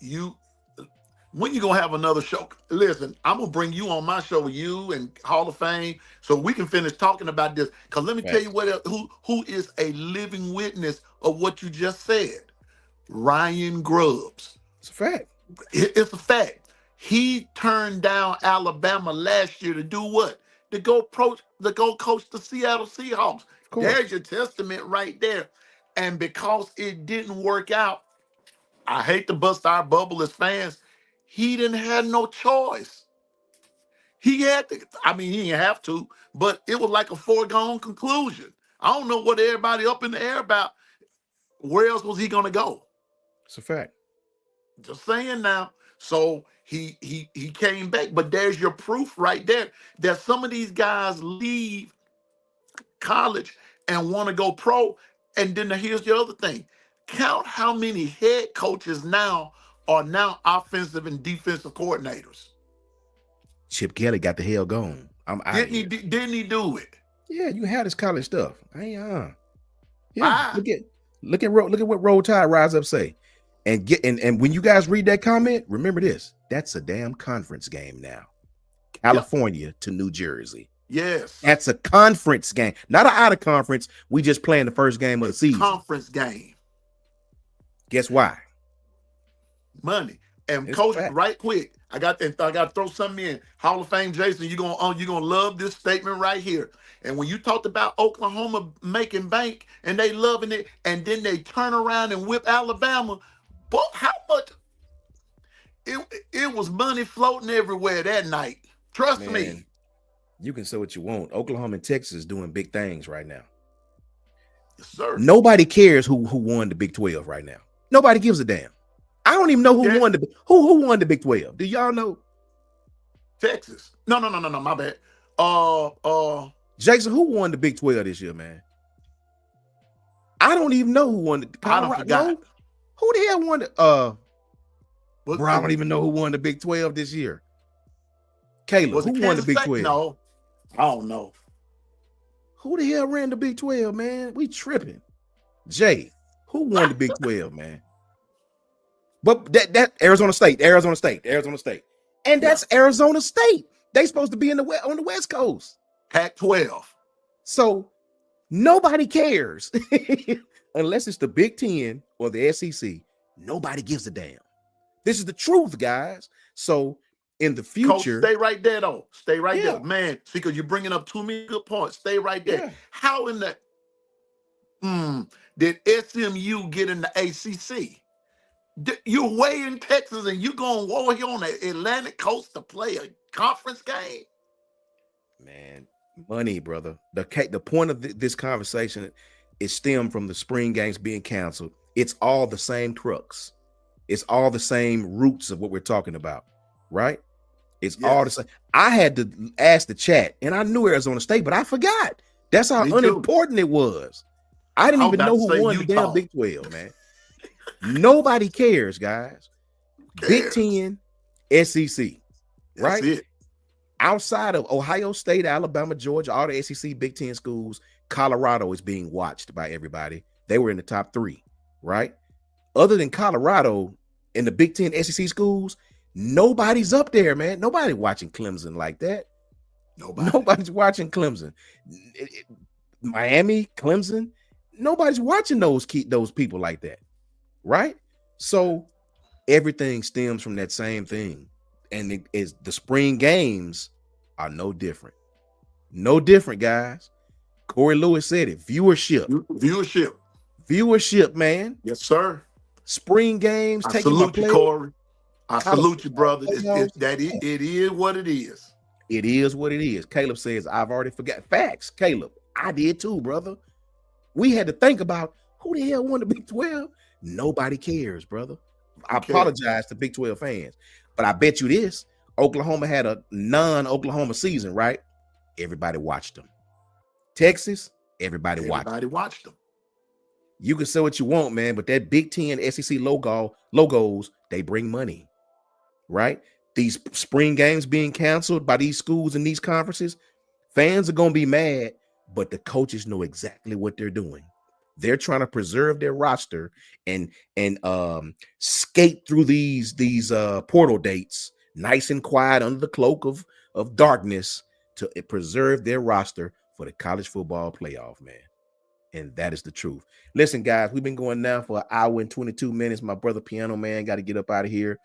when you gonna have another show? Listen, I'm gonna bring you on my show, you and Hall of Fame, so we can finish talking about this. Cause let me tell you what who is a living witness of what you just said. Ryan Grubbs. It's a fact. It's a fact. He turned down Alabama last year to do what? To go coach the Seattle Seahawks. Of course. There's your testament right there. And because it didn't work out, I hate to bust our bubble as fans. He didn't have no choice. He had to, I mean, he didn't have to, but it was like a foregone conclusion. I don't know what everybody up in the air about. Where else was he gonna go? It's a fact. Just saying now. So he came back, but there's your proof right there that some of these guys leave college and want to go pro. And then here's the other thing. Count how many head coaches now are now offensive and defensive coordinators. Chip Kelly got the hell gone. I'm out of here. Didn't he do it? Yeah, you had this college stuff. Yeah. Ah. Look at what Roll Tide Rise Up say. And when you guys read that comment, remember this. That's a damn conference game now. California to New Jersey. Yes. That's a conference game. Not an out of conference. We just playing the first game of the season. Conference game. Guess why? Money. And It's Coach, fact. right quick, I got to throw something in. Hall of Fame, Jason, you're gonna love this statement right here. And when you talked about Oklahoma making bank and they loving it, and then they turn around and whip Alabama, but how much? It was money floating everywhere that night. Trust me. You can say what you want. Oklahoma and Texas is doing big things right now. Yes, sir. Nobody cares who won the Big 12 right now. Nobody gives a damn. I don't even know who won the Big 12. Do y'all know? Texas. No, my bad. Jason, who won the Big 12 this year, man? I don't even know who won the I don't forgot. No? Who the hell won the bro, I don't even know who won the Big 12 this year. Caleb, who won the Big 12? No, I don't know. Who the hell ran the Big 12, man? We tripping. Jay, who won the Big 12, man? But that Arizona State. And that's Arizona State. They supposed to be on the West Coast. Pac-12. So nobody cares. Unless it's the Big 10 or the SEC. Nobody gives a damn. This is the truth, guys. So in the future, Coach, stay right there, though. Stay right there, man. See, because you're bringing up too many good points. Stay right there. Yeah. How in the did SMU get in the ACC? You're way in Texas, and you're going over here on the Atlantic coast to play a conference game. Man, money, brother. The point of this conversation is stemmed from the spring games being canceled. It's all the same crux. It's all the same roots of what we're talking about, right? It's all the same. I had to ask the chat, and I knew Arizona State, but I forgot That's how Me too. unimportant it was. I didn't I was even about know to who say won the damn Utah. Big 12, man. Nobody cares, guys. Who Big cares? 10, SEC, That's right? it. Outside of Ohio State, Alabama, Georgia, all the SEC Big 10 schools, Colorado is being watched by everybody. They were in the top 3, right? Other than Colorado in the Big 10 SEC schools, nobody's up there, man. Nobody watching Clemson like that. Nobody. Nobody's watching Clemson. Miami, Clemson, nobody's watching those people like that, right? So everything stems from that same thing. And it is the spring games are no different. No different, guys. Corey Lewis said it. Viewership. Viewership. Viewership, man. Yes, sir. Spring games, I taking my salute you, players, Corey. I college salute you, football brother. playoffs. It is what it is. It is what it is. Caleb says, I've already forgot. Facts, Caleb. I did too, brother. We had to think about who the hell won the Big 12. Nobody cares, brother. I apologize to Big 12 fans, but I bet you this. Oklahoma had a non-Oklahoma season, right? Everybody watched them. Texas, everybody watched them. You can say what you want, man, but that Big 10 SEC logos, they bring money, right? These spring games being canceled by these schools and these conferences, fans are going to be mad, but the coaches know exactly what they're doing. They're trying to preserve their roster and skate through these portal dates nice and quiet under the cloak of darkness to preserve their roster for the college football playoff, man. And that is the truth. Listen, guys, we've been going now for an hour and 22 minutes. My brother Piano Man got to get up out of here.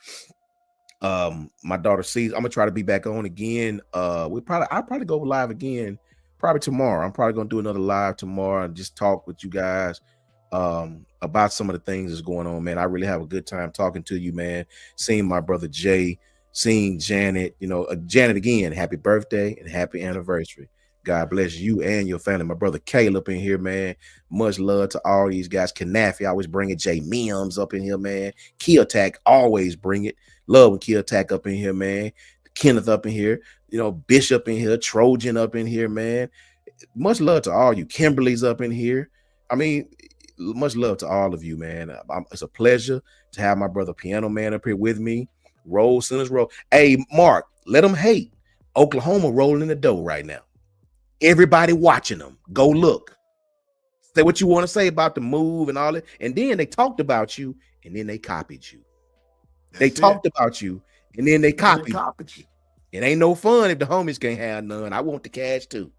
My daughter sees I'm gonna try to be back on again. I'll probably go live again probably tomorrow. I'm probably gonna do another live tomorrow and just talk with you guys about some of the things that's going on, man. I really have a good time talking to you, man. Seeing my brother Jay, seeing Janet, Janet again, happy birthday and happy anniversary. God bless you and your family. My brother Caleb in here, man. Much love to all these guys. Kanafi always bring it. Jay Mims up in here, man. Key Attack always bring it. Love when Key Attack up in here, man. Kenneth up in here. Bishop in here. Trojan up in here, man. Much love to all you. Kimberly's up in here. I mean, much love to all of you, man. It's a pleasure to have my brother Piano Man up here with me. Roll, Sinners roll. Hey, Mark, let them hate. Oklahoma rolling the dough right now. Everybody watching them. Go look. Say what you want to say about the move and all that. And then they talked about you and then they copied you. They talked about you and then they copied you. It ain't no fun if the homies can't have none. I want the cash too.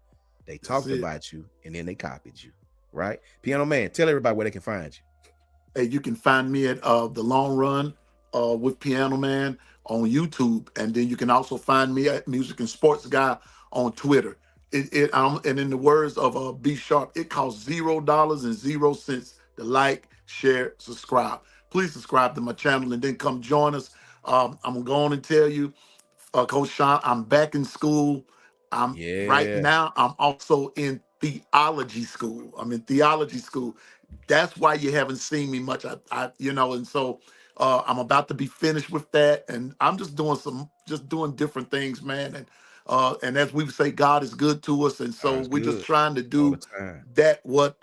They talked about you and then they copied you. Right? Piano Man, tell everybody where they can find you. Hey, you can find me at The Long Run with Piano Man on YouTube. And then you can also find me at Music and Sports Guy on Twitter. And in the words of B Sharp, it costs $0.00 to like, share, subscribe. Please subscribe to my channel and then come join us. I'm going to tell you, Coach Sean, I'm back in school. Right now, I'm also in theology school. I'm in theology school. That's why you haven't seen me much. And so I'm about to be finished with that, and I'm just doing different things, man. And as we say, God is good to us, and so we're just trying to do that what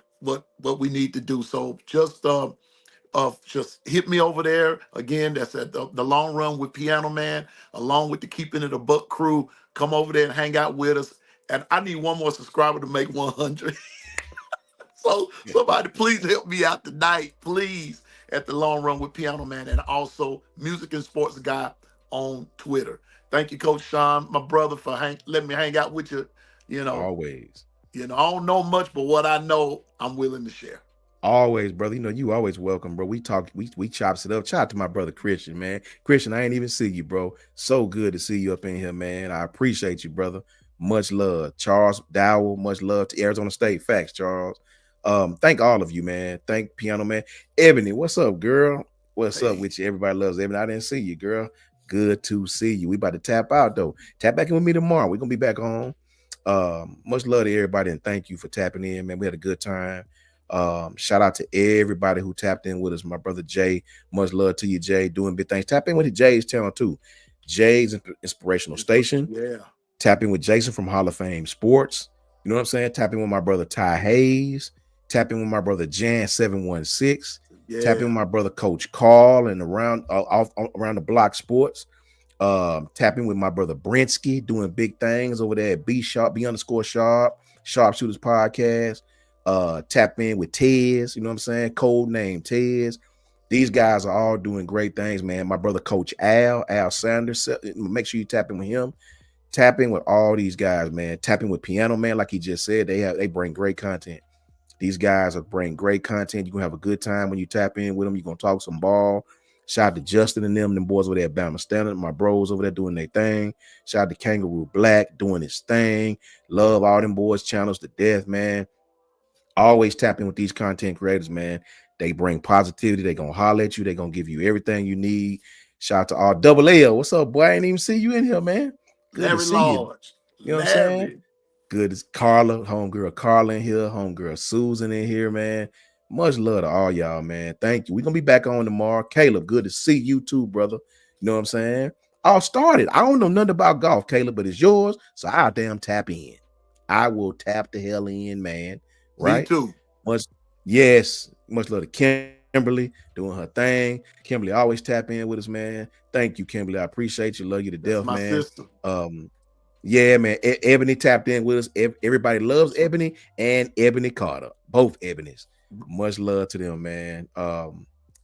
we need to do. So just hit me over there again. That's at the Long Run with Piano Man, along with the Keeping It a Buck crew. Come over there and hang out with us. And I need one more subscriber to make 100. So somebody please help me out tonight, please, at the Long Run with Piano Man, and also Music and Sports Guy on Twitter. Thank you, Coach Sean, my brother, for letting me hang out with you. Always. I don't know much, but what I know, I'm willing to share. Always, brother. You always welcome, bro. We talk, we chops it up. Shout out to my brother Christian, man. Christian, I ain't even see you, bro. So good to see you up in here, man. I appreciate you, brother. Much love. Charles Dowell, much love to Arizona State. Facts, Charles. Thank all of you, man. Thank Piano Man. Ebony, what's up, girl? What's up with you? Everybody loves Ebony. I didn't see you, girl. Good to see you. We about to tap out, though. Tap back in with me tomorrow. We're gonna be back on. Much love to everybody, and thank you for tapping in, man. We had a good time. Shout out to everybody who tapped in with us. My brother Jay, much love to you, Jay, doing big things. Tap in with Jay's channel too. Jay's Inspirational Station. Yeah. Tap in with Jason from Hall of Fame Sports. You know what I'm saying? Tap in with my brother Ty Hayes. Tap in with my brother Jan 716. Tap in Yeah. with my brother Coach Carl and around the block sports. Tapping with my brother Brinsky, doing big things over there at B_Sharp, Sharpshooters Podcast. Tap in with Tez, you know what I'm saying? Code name Tez. These guys are all doing great things, man. My brother Coach Al Sanders. Make sure you tap in with him. Tap in with all these guys, man. Tap in with Piano Man, like he just said. They bring great content. These guys are bring great content. You're gonna have a good time when you tap in with them. You're gonna talk some ball. Shout out to Justin and them boys over there at Bama Standard. My bros over there doing their thing. Shout out to Kangaroo Black doing his thing. Love all them boys channels to death, man. Always tap in with these content creators, man. They bring positivity. They gonna holler at you. They gonna give you everything you need. Shout out to all Double L. What's up, boy? I ain't even see you in here, man. Good to Larry see you. Lodge. You know what I'm saying? Larry. Good as Carla, homegirl Carla in here, homegirl Susan in here, man. Much love to all y'all, man. Thank you. We're gonna be back on tomorrow. Caleb, good to see you too, brother. You know what I'm saying? I'll start it. I don't know nothing about golf, Caleb, but it's yours. So I'll damn tap in. I will tap the hell in, man. Me Right? too. Much, yes, much love to Kimberly doing her thing. Kimberly always tap in with us, man. Thank you, Kimberly. I appreciate you. Love you to That's death, my man. sister. Yeah, man. Ebony tapped in with us. Everybody loves Ebony and Ebony Carter. Both Ebonys. Much love to them, man.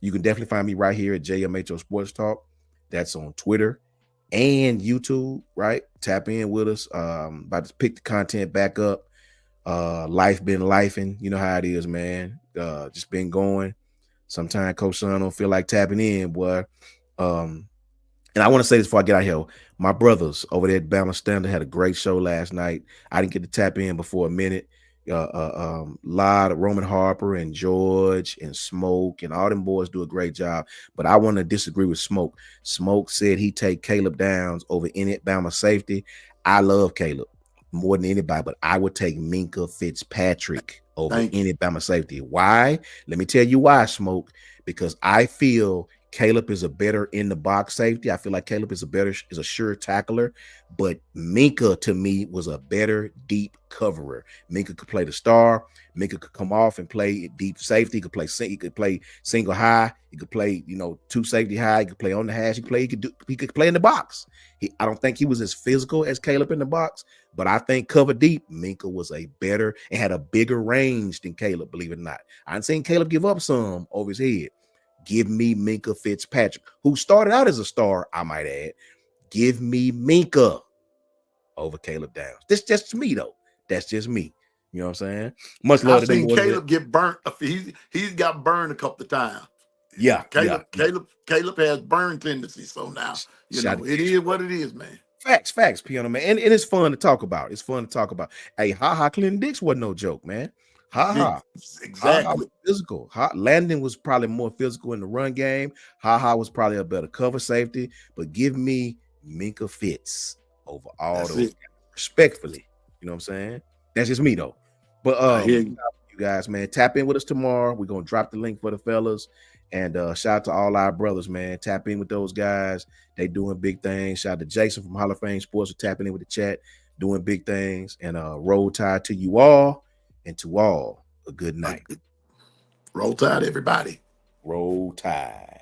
You can definitely find me right here at JMHO Sports Talk. That's on Twitter and YouTube, right? Tap in with us. About to pick the content back up. Life been lifing. You know how it is, man. Just been going. Sometimes Coach Son don't feel like tapping in, boy. Um, and I want to say this before I get out here. My brothers over there at Balance Standard had a great show last night. I didn't get to tap in before a minute. Lot of Roman Harper and George and Smoke and all them boys do a great job. But I want to disagree with Smoke. Smoke said he take Caleb Downs over any Bama safety. I love Caleb more than anybody, but I would take Minka Fitzpatrick over Thank you. any Bama safety. Why? Let me tell you why, Smoke. Because I feel Caleb is a better in the box safety. I feel like Caleb is a sure tackler, but Minka to me was a better deep coverer. Minka could play the star. Minka could come off and play deep safety. He could play single high. He could play, two safety high. He could play on the hash. He could play in the box. I don't think he was as physical as Caleb in the box, but I think cover deep, Minka was a better and had a bigger range than Caleb, believe it or not. I've seen Caleb give up some over his head. Give me Minka Fitzpatrick, who started out as a star, I might add. Give me Minka over Caleb Downs. This just me, though. That's just me. You know what I'm saying? Much love I've to them seen boys. Caleb get burnt. He's got burned a couple of times. Yeah. Caleb has burn tendencies. So now, it is what it is, man. Facts, Piano Man. And it's fun to talk about. Hey, Clinton Dix wasn't no joke, man. Exactly. Was physical. Landon was probably more physical in the run game. Was probably a better cover safety. But give me Minka Fitz over all those guys, respectfully. You know what I'm saying? That's just me though. But you guys, man, tap in with us tomorrow. We're gonna drop the link for the fellas. And shout out to all our brothers, man. Tap in with those guys. They doing big things. Shout out to Jason from Hall of Fame Sports for tapping in with the chat, doing big things. And roll tide to you all, and to all a good night. Roll tide, everybody. Roll tide.